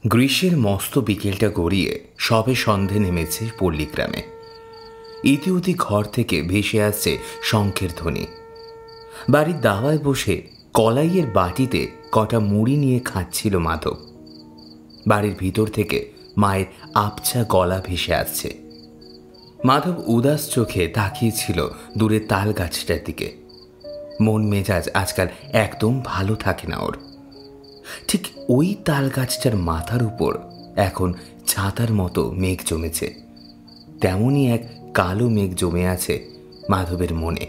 গ্রীষ্মের মস্ত বিকেলটা গড়িয়ে সবে সন্ধে নেমেছে পল্লীগ্রামে। ইতিউতি ঘর থেকে ভেসে আসছে শঙ্খের ধ্বনি। বাড়ির দাওয়ায় বসে কলাইয়ের বাটিতে কটা মুড়ি নিয়ে খাচ্ছিল মাধব। বাড়ির ভিতর থেকে মায়ের আবছা গলা ভেসে আসছে। মাধব উদাস চোখে তাকিয়েছিল দূরের তাল গাছটার দিকে। মন মেজাজ আজকাল একদম ভালো থাকে না ওর। ঠিক ওই তাল গাছটার মাথার উপর এখন ছাতার মতো মেঘ জমেছে। তেমনই এক কালো মেঘ জমে আছে মাধবের মনে।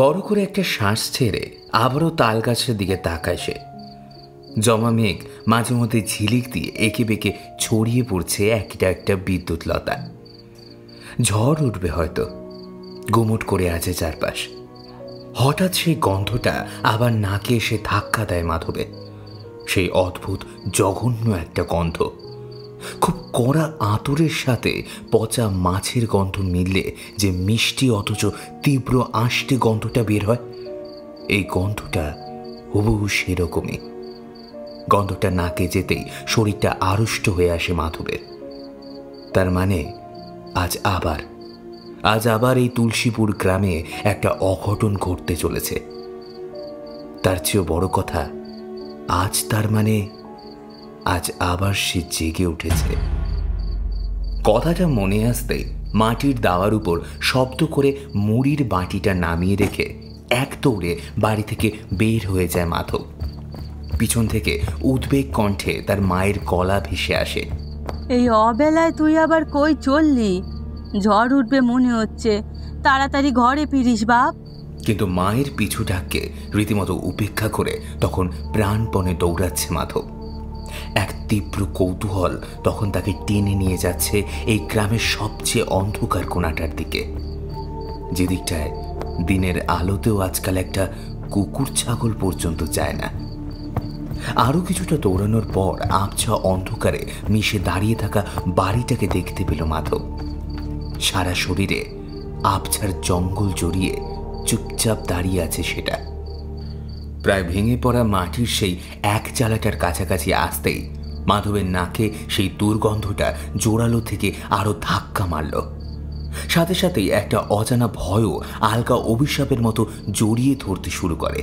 বড় করে একটা শ্বাস ছেড়ে আবারও তাল গাছের দিকে তাকায় সে। জমা মেঘ মাঝে মধ্যে ঝিলিক দিয়ে এঁকে বেঁকে ছড়িয়ে পড়ছে একটা একটা বিদ্যুৎ লতা। ঝড় উঠবে হয়তো। গুমট করে আছে চারপাশ। হঠাৎ সেই গন্ধটা আবার নাকে এসে ধাক্কা দেয় মাধবে। সেই অদ্ভুত জঘন্য একটা গন্ধ, খুব কড়া আঁতরের সাথে পচা মাছের গন্ধ মিললে যে মিষ্টি অথচ তীব্র আষ্টে গন্ধটা বের হয়, এই গন্ধটা হুবহু সেরকমই। গন্ধটা নাকে যেতেই শরীরটা আড়ষ্ট হয়ে আসে মাধবের। তার মানে আজ আবার এই তুলসীপুর গ্রামে একটা অঘটন ঘটতে চলেছে। তার চেয়েও বড় কথা, আজ আবার সে জেগে উঠেছে। কথাটা মনে আসতেই মাটির দাওয়ার উপর শব্দ করে মুড়ির বাটিটা নামিয়ে রেখে এক দৌড়ে বাড়ি থেকে বের হয়ে যায় মাধব। পিছন থেকে উদ্বেগ কণ্ঠে তার মায়ের গলা ভেসে আসে, এই অবেলায় তুই আবার কই চললি? ঝড় উঠবে মনে হচ্ছে, তাড়াতাড়ি ঘরে ফিরিস বাপ। কিন্তু মায়ের পিছু ডাককে রীতিমতো উপেক্ষা করে তখন প্রাণপণে দৌড়াচ্ছে মাধব। এক তীব্র কৌতূহল তখন তাকে টেনে নিয়ে যাচ্ছে এই গ্রামের সবচেয়ে অন্ধকার কোণাটার দিকে, যে দিকটায় দিনের আলোতেও আজকাল একটা কুকুর ছাগল পর্যন্ত যায় না। আরো কিছুটা দৌড়ানোর পর আবছা অন্ধকারে মিশে দাঁড়িয়ে থাকা বাড়িটাকে দেখতে পেল মাধব। সারা শরীরে আবছার জঙ্গল জড়িয়ে চুপচাপ দাঁড়িয়ে আছে সেটা। প্রায় ভেঙে পড়া মাটির সেই এক চালাটার কাছাকাছি আসতেই মাধবের নাকে সেই দুর্গন্ধটা জোরালো থেকে আরো ধাক্কা মারল। সাথে সাথেই একটা অজানা ভয়ও আলগা অভিশাপের মতো জড়িয়ে ধরতে শুরু করে।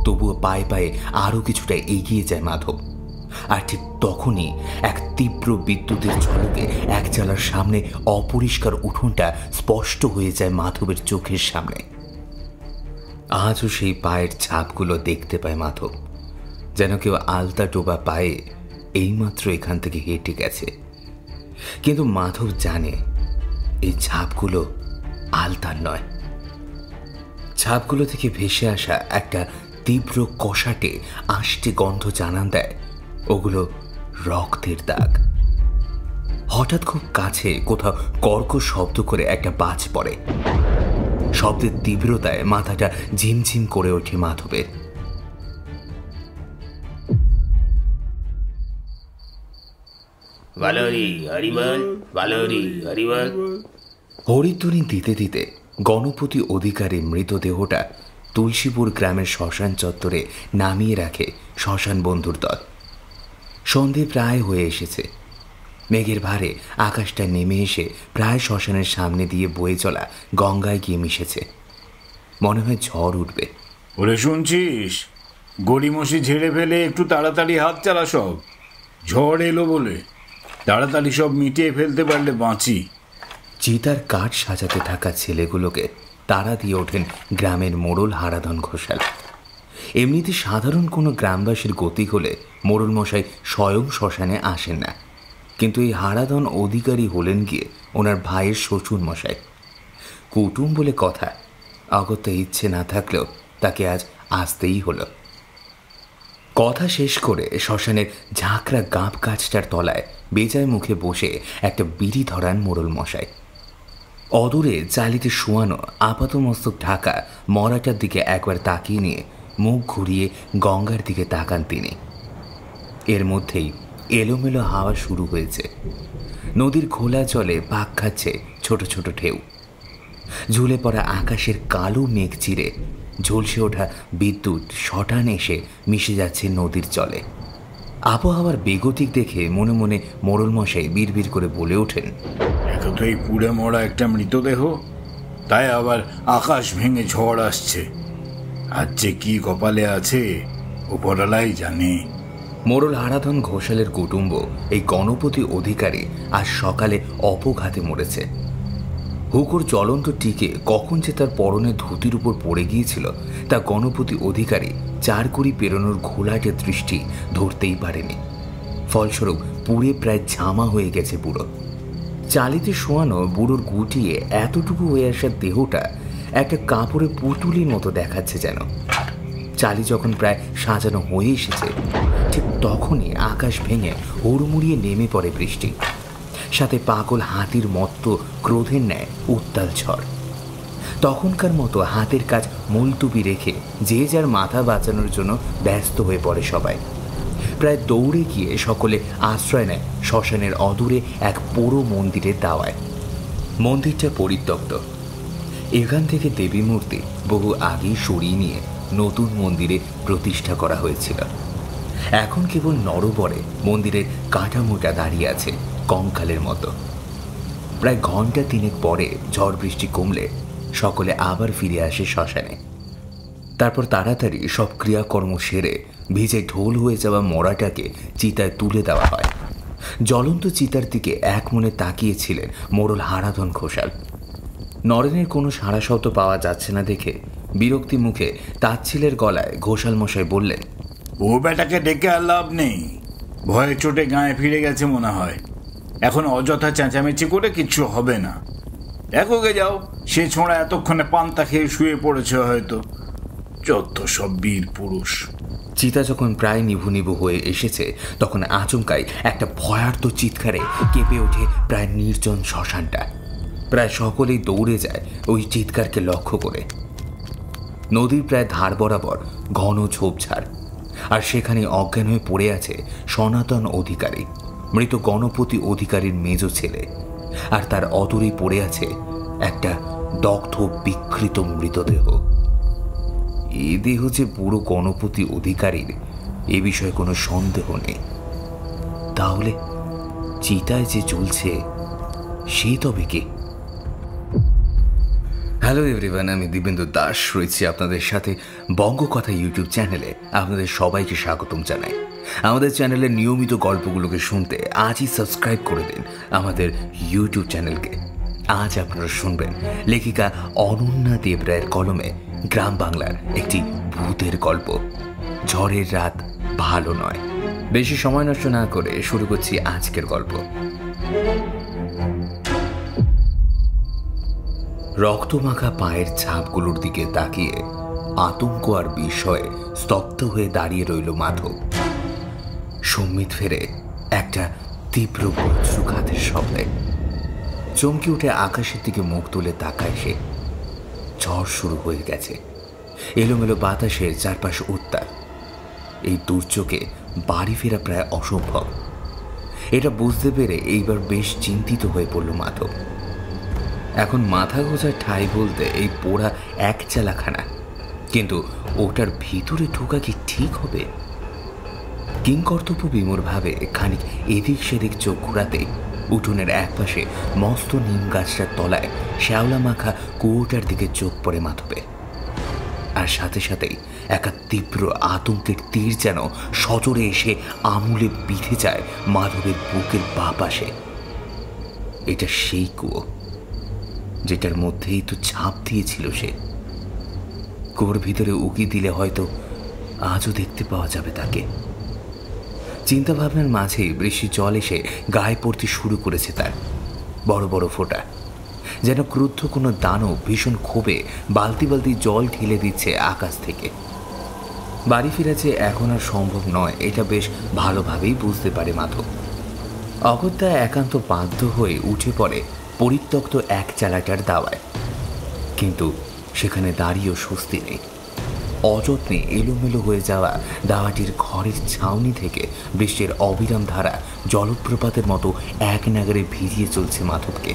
তবুও পায়ে পায়ে আরো কিছুটা এগিয়ে যায় মাধব। আর ঠিক তখনই এক তীব্র বিদ্যুতের ঝলকে এক চালার সামনে অপরিষ্কার উঠোনটা স্পষ্ট হয়ে যায় মাধবের চোখের সামনে। আজও সেই পায়ের ছাপগুলো দেখতে পায় মাধব, যেন কেউ আলতা টোবা পায়ে এইমাত্র এখান থেকে হেঁটে গেছে। কিন্তু মাধব জানে এই ছাপগুলো আলতার নয়। ছাপগুলো থেকে ভেসে আসা একটা তীব্র কষাটে আষ্টে গন্ধ জানান দেয় ওগুলো রক্তের দাগ। হঠাৎ খুব কাছে কোথাও কর্কশ শব্দ করে একটা বাজ পড়ে। শব্দের তীব্রতায় মাথাটা ঝিমঝিম করে ওঠে মাধবের। হরিধ্বনি দিতে দিতে গণপতি অধিকারী মৃতদেহটা তুলসীপুর গ্রামের শ্মশান চত্বরে নামিয়ে রাখে শ্মশান বন্ধুর দল। সন্ধে প্রায় হয়ে এসেছে। মেঘের ভারে আকাশটা নেমে এসে প্রায় শ্মশানের সামনে দিয়ে বয়ে চলা গঙ্গায় গিয়ে মিশেছে। মনে হয় ঝড় উঠবে। ওরে শুনছিস, গড়িমসি ঝেড়ে ফেলে একটু তাড়াতাড়ি হাত চালা সব। ঝড় এলো বলে তাড়াতাড়ি সব মিটিয়ে ফেলতে পারলে বাঁচি। চিতার কাঠ সাজাতে থাকা ছেলেগুলোকে তাড়া দিয়ে ওঠেন গ্রামের মোড়ল হারাধন ঘোষাল। এমনিতে সাধারণ কোনো গ্রামবাসীর গতি হলে মোড়ল মশাই স্বয়ং শ্মশানে আসেন না, কিন্তু এই হারাধন অধিকারী হলেন গিয়ে ওনার ভাইয়ের শ্বশুর মশাই। কুটুম বলে কথা, অগত্যা ইচ্ছে না থাকলেও তাকে আজ আসতেই হলো। কথা শেষ করে শ্মশানের ঝাঁকড়া গাঁপ গাছটার তলায় বেজায় মুখে বসে একটা বিড়ি ধরান মোড়ল মশাই। অদূরে চালিতে শোয়ানো আপাতমস্তক ঢাকা মরাটার দিকে একবার তাকিয়ে নিয়ে মুখ ঘুরিয়ে গঙ্গার দিকে তাকান তিনি। এর মধ্যেই এলোমেলো হাওয়া শুরু হয়েছে। নদীর খোলা জলে পাক খাচ্ছে ছোট ছোট ঢেউ। ঝুলে পড়া আকাশের কালো মেঘ চিরে ঝলসে ওঠা বিদ্যুৎ শটান এসে মিশে যাচ্ছে নদীর জলে। আবহাওয়ার বেগতিক দেখে মনে মনে মোড়ল মশাই বিড়বিড় করে বলে ওঠেন, এখন তো এই পুড়ে মরা একটা মৃতদেহ, তাই আবার আকাশ ভেঙে ঝড় আসছে। আর যে কি কপালে আছে উপরলাই জানে। মোড়ল হারাধন ঘোষালের কুটুম্ব এই গণপতি অধিকারী আজ সকালে অপঘাতে মরেছে। হুকুর জ্বলন্ত টিকে কখন যে তার পরনে ধুতির উপর পড়ে গিয়েছিল তা গণপতি অধিকারী 4 কুড়ি পেরোনোর ঘোলাটে দৃষ্টি ধরতেই পারেনি। ফলস্বরূপ পুড়ে প্রায় ঝামা হয়ে গেছে বুড়ো। চালিতে শোয়ানো বুড়োর গুটিয়ে এতটুকু হয়ে আসা দেহটা একটা কাপড়ে পুতুলির মতো দেখাচ্ছে যেন। চালি যখন প্রায় সাজানো হয়ে এসেছে ঠিক তখনই আকাশ ভেঙে হুড়মুড়িয়ে নেমে পড়ে বৃষ্টি, সাথে পাগল হাতির মত্ত ক্রোধের ন্যায় উত্তাল ঝড়। তখনকার মতো হাতের কাজ মুলতুবি রেখে যে যার মাথা বাঁচানোর জন্য ব্যস্ত হয়ে পড়ে সবাই। প্রায় দৌড়ে গিয়ে সকলে আশ্রয় নেয় শ্মশানের অদূরে এক পোড়ো মন্দিরের দাওয়ায়। মন্দিরটা পরিত্যক্ত। এখান থেকে দেবী মূর্তি বহু আগেই সরিয়ে নিয়ে নতুন মন্দিরে প্রতিষ্ঠা করা হয়েছিল। এখন কেবল নরবরে মন্দিরের কাঠামোটা দাঁড়িয়ে আছে কঙ্কালের মতো। প্রায় ঘন্টা 3 পরে ঝড় বৃষ্টি কমলে সকলে আবার ফিরে আসে শ্মশানে। তারপর তাড়াতাড়ি সব ক্রিয়াকর্ম সেরে ভিজে ঢোল হয়ে যাওয়া মরাটাকে চিতায় তুলে দেওয়া হয়। জ্বলন্ত চিতার দিকে এক মনে তাকিয়েছিলেন মোড়ল হারাধন ঘোষাল। নরেনের কোনো সাড়া শব্দ পাওয়া যাচ্ছে না দেখে বিরক্তি মুখে তাচ্ছিলের গলায় ঘোষাল মশাই বললেন, ও বেটাকে ডেকে আর লাভ নেই, ভয়ে চোটে গায়ে ফিরে গেছে মনে হয়। এখন অযথা চেঁচামেচি করে কিচ্ছু হবে না। দেখো গে যাও, সে ছোঁড়া এতক্ষণে পান্তা খেয়ে শুয়ে পড়েছে হয়তো। যত সব বীর পুরুষ। চিতা যখন প্রায় নিভু নিভু হয়ে এসেছে তখন আচমকাই একটা ভয়ার্ত চিৎকারে কেঁপে ওঠে প্রায় নির্জন শ্মশানটা। প্রায় সকলেই দৌড়ে যায় ওই চিৎকারকে লক্ষ্য করে। নদীর প্রায় ধার বরাবর ঘন ঝোপঝাড়, আর সেখানে অজ্ঞান হয়ে পড়ে আছে সনাতন অধিকারী, মৃত গণপতি অধিকারীর মেজ ছেলে। আর তার অদূরেই পড়ে আছে একটা দগ্ধ বিকৃত মৃতদেহ। এই দেহ যে পুরো গণপতি অধিকারীর এ বিষয়ে কোনো সন্দেহ নেই। তাহলে চিতায় যে চলছে সে তবে কে? হ্যালো এভরিওয়ান, আমি দিবেন্দু দাস রয়েছি আপনাদের সাথে বঙ্গকথা ইউটিউব চ্যানেলে। আপনাদের সবাইকে স্বাগতম জানাই। আমাদের চ্যানেলের নিয়মিত গল্পগুলোকে শুনতে আজই সাবস্ক্রাইব করে দিন আমাদের ইউটিউব চ্যানেলকে। আজ আপনারা শুনবেন লেখিকা অনন্যা দেব রায়ের কলমে গ্রাম বাংলার একটি ভূতের গল্প, ঝড়ের রাত ভালো নয়। বেশি সময় নষ্ট না করে শুরু করছি আজকের গল্প। রক্তমাখা পায়ের ছাপগুলোর দিকে তাকিয়ে আতঙ্ক আর বিস্ময়ে স্তব্ধ হয়ে দাঁড়িয়ে রইল মাধব। সম্মিত ফেরে একটা তীব্র বজ্রঘাতের শব্দে চমকে উঠে আকাশের দিকে মুখ তুলে তাকায় সে। ঝড় শুরু হয়ে গেছে। এলোমেলো বাতাসের চারপাশ উত্তাল। এই দুর্যোগে বাড়ি ফেরা প্রায় অসম্ভব। এটা বুঝতে পেরে এইবার বেশ চিন্তিত হয়ে পড়ল মাধব। এখন মাথা গোজার ঠাঁই বলতে এই পোড়া এক চালাখানা, কিন্তু ওটার ভিতরে ঢোকা কি ঠিক হবে? কিংকর্তব্য বিমূঢ় ভাবে খানিক এদিক সেদিক চোখ ঘোরাতে উঠোনের একপাশে মস্ত নিম গাছটার তলায় শ্যাওলা মাখা কুয়োটার দিকে চোখ পড়ে মাধবে। আর সাথে সাথেই একা তীব্র আতঙ্কের তীর যেন সজোরে এসে আমুলে বিঁধে যায় মাধবের বুকের বাঁ পাশে। এটা সেই কুয়ো যেটার মধ্যেই তো ঝাঁপ দিয়েছিল সে। কুয়োর ভিতরে উকি দিলে হয়তো আজও দেখতে পাওয়া যাবে তাকে। চিন্তাভাবনার মাঝে বৃষ্টি জল এসে গায়ে পড়তে শুরু করেছে তার, বড় বড় ফোঁটা, যেন ক্রুদ্ধ কোনো দানব ভীষণ ক্ষোভে বালতি বালতি জল ঢেলে দিচ্ছে আকাশ থেকে। বাড়ি ফেরা যে এখন আর সম্ভব নয় এটা বেশ ভালোভাবেই বুঝতে পারে মাধব। অগত্যা একান্ত বাধ্য হয়ে উঠে পড়ে পরিত্যক্ত এক চালাটার দাওয়ায়। কিন্তু সেখানে দাঁড়িয়েও স্বস্তি নেই। অযত্নে এলোমেলো হয়ে যাওয়া দাওয়াটির ঘরের ছাউনি থেকে বৃষ্টির অবিরাম ধারা জলপ্রপাতের মতো এক নাগারে ভিজিয়ে চলছে মাধবকে।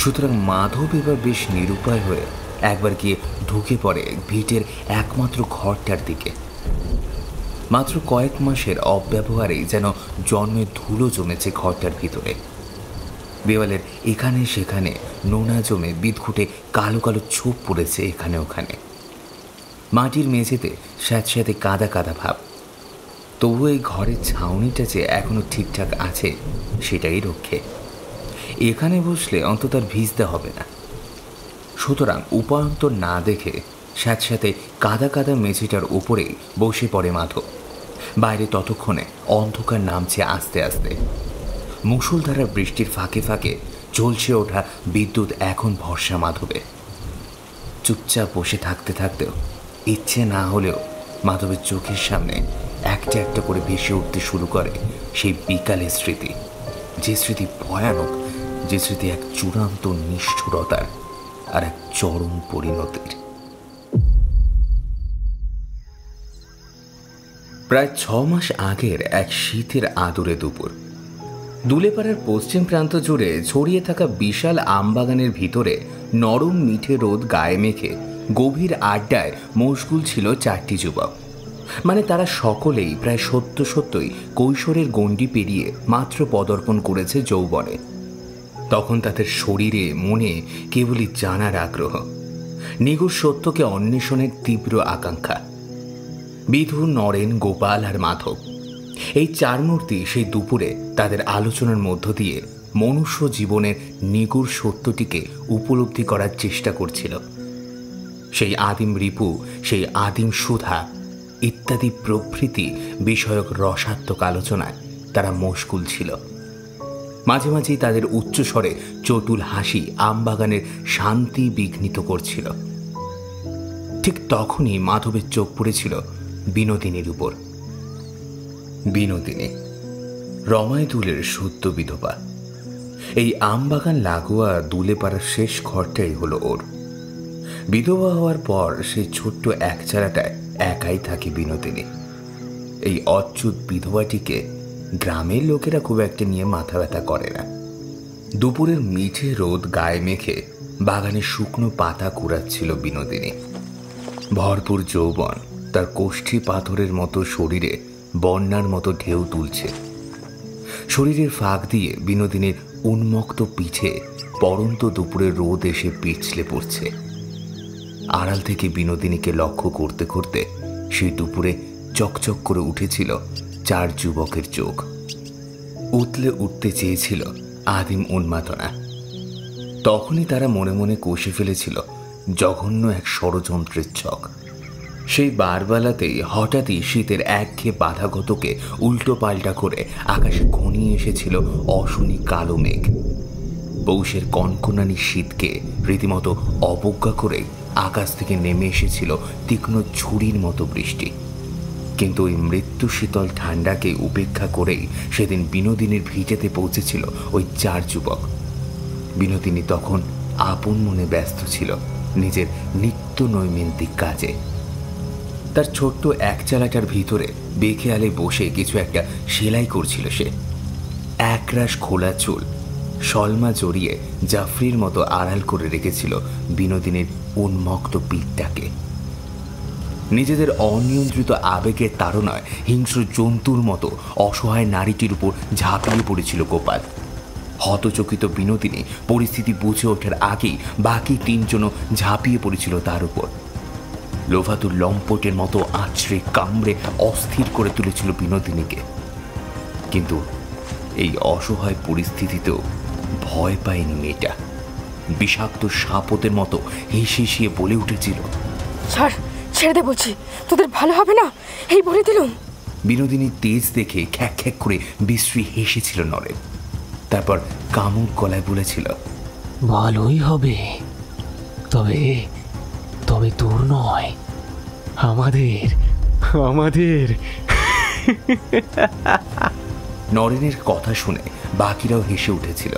সুতরাং মাধব এবার বেশ নিরুপায় হয়ে একবার গিয়ে ঢুকে পড়ে ভিটের একমাত্র ঘরটার দিকে। মাত্র কয়েক মাসের অব্যবহারেই যেন জন্মের ধুলো জমেছে ঘরটার ভিতরে। দেওয়ালের এখানে সেখানে নোনা জমে বিদঘুটে কালো কালো ছোপ পড়েছে এখানে ওখানে। মাটির মেঝেতে স্যাঁতস্যাঁতে কাদা কাদা ভাব। তবু এই ঘরের ছাউনিটা যে এখনো ঠিকঠাক আছে সেটাই রক্ষে। এখানে বসলে অন্তত আর ভিজতে হবে না। সুতরাং উপায়ন্তর না দেখে স্যাঁতস্যাঁতে কাদা কাদা মেঝেটার উপরেই বসে পড়ে মাধব। বাইরে ততক্ষণে অন্ধকার নামছে আস্তে আস্তে। মুষলধারা বৃষ্টির ফাঁকে ফাঁকে জ্বলছে ওঠা বিদ্যুৎ এখন ভরসা মাধবে। চুপচাপ বসে থাকতে থাকতেও ইচ্ছে না হলেও মাধবের চোখের সামনে একটা একটা করে ভেসে উঠতে শুরু করে সেই বিকালের স্মৃতি। যে স্মৃতি ভয়ানক, যে স্মৃতি এক চূড়ান্ত নিষ্ঠুরতার আর এক চরম পরিণতির। প্রায় 6 মাস আগের এক শীতের আদুরে দুপুর। দুলেপাড়ার পশ্চিম প্রান্ত জুড়ে ছড়িয়ে থাকা বিশাল আমবাগানের ভিতরে নরম মিঠে রোদ গায়ে মেখে গভীর আড্ডায় মশগুল ছিল 4টি যুবক। মানে তারা সকলেই প্রায় সত্যই কৈশোরের গণ্ডি পেরিয়ে মাত্র পদার্পণ করেছে যৌবনে। তখন তাদের শরীরে মনে কেবলই জানার আগ্রহ, নিগুড় সত্যকে অন্বেষণের তীব্র আকাঙ্ক্ষা। বিধু, নরেন, গোপাল আর মাধব, এই 4 মূর্তি সেই দুপুরে তাদের আলোচনার মধ্য দিয়ে মনুষ্য জীবনের নিগুড় সত্যটিকে উপলব্ধি করার চেষ্টা করছিল। সেই আদিম রিপু, সেই আদিম সুধা ইত্যাদি প্রভৃতি বিষয়ক রসাত্মক আলোচনায় তারা মশগুল ছিল। মাঝে মাঝেই তাদের উচ্চস্বরে চটুল হাসি আমবাগানের শান্তি বিঘ্নিত করছিল। ঠিক তখনই মাধবের চোখ পড়েছিল বিনোদিনীর উপর। বিনোদিনী রমায়দুলের সদ্য বিধবা। এই আমবাগান লাগোয়া দুলেপাড়ার শেষ ঘরটাই হলো ওর। বিধবা হওয়ার পর সেই ছোট্ট একচারাটায় একাই থাকে বিনোদিনী। এই অচ্যুত বিধবাটিকে গ্রামের লোকেরা খুব একটা নিয়ে মাথা ব্যথা করে না। দুপুরের মিঠে রোদ গায়ে মেখে বাগানের শুকনো পাতা কুড়াচ্ছিল বিনোদিনী। ভরপুর যৌবন তার কোষ্ঠী পাথরের মতো শরীরে বন্যার মতো ঢেউ তুলছে। শরীরের ফাঁক দিয়ে বিনোদিনীর উন্মুক্ত পিঠে পড়ন্ত দুপুরের রোদ এসে পিছলে পড়ছে। আড়াল থেকে বিনোদিনীকে লক্ষ্য করতে করতে সেই দুপুরে চকচক করে উঠেছিল 4 যুবকের চোখ। উতলে উঠতে চেয়েছিল আদিম উন্মাদনা। তখনই তারা মনে মনে কষে ফেলেছিল জঘন্য এক ষড়যন্ত্রের ছক। সেই বারবেলাতেই হঠাৎই শীতের একঘেয়ে বাধাগতকে উল্টো পাল্টা করে আকাশে ঘনিয়ে এসেছিল অশনি কালো মেঘ। পৌষের কনকনানি শীতকে রীতিমতো অবজ্ঞা করে আকাশ থেকে নেমে এসেছিল তীক্ষ্ণ ছুরির মতো বৃষ্টি। কিন্তু ওই মৃত্যু শীতল ঠান্ডাকে উপেক্ষা করেই সেদিন বিনোদিনীর ভিটেতে পৌঁছেছিল ওই 4 যুবক। বিনোদিনী তখন আপন মনে ব্যস্ত ছিল নিজের নিত্য নৈমিত্তিক কাজে। তার ছোট্ট একচালাটার ভিতরে বেখেয়ালে বসে কিছু একটা সেলাই করছিল সে। একরাশ খোলা চুল সলমা জড়িয়ে জাফরির মতো আড়াল করে রেখেছিল বিনোদিনীর উন্মুক্ত পিঠটাকে। নিজেদের অনিয়ন্ত্রিত আবেগের তাড়নায় হিংস্র জন্তুর মতো অসহায় নারীটির উপর ঝাঁপিয়ে পড়েছিল গোপাল। হতচকিত বিনোদিনী পরিস্থিতি বুঝে ওঠার আগেই বাকি 3 জনও ঝাঁপিয়ে পড়েছিল তার উপর। লোভাতুর লম্পটের মতো আছড়ে কামড়ে অস্থির করে তুলেছিল বিনোদিনীকে। কিন্তু এই অসহায় পরিস্থিতিতেও ভয় পায়নি মেয়েটা। বিষাক্ত সাপতের মতো হেসে বলে উঠেছিল, ছেড়ে দে বলছি, তোদের ভালো হবে না, এই বলে দিলুম। বিনোদিনীর তেজ দেখে খ্যাক খ্যাক করে বিশ্রী হেসেছিল নরেন। তারপর কামুক গলায় বলেছিল, ভালোই হবে, তবে তবে তোর নয়, আমাদের। নরেনের কথা শুনে বাকিরাও হেসে উঠেছিল।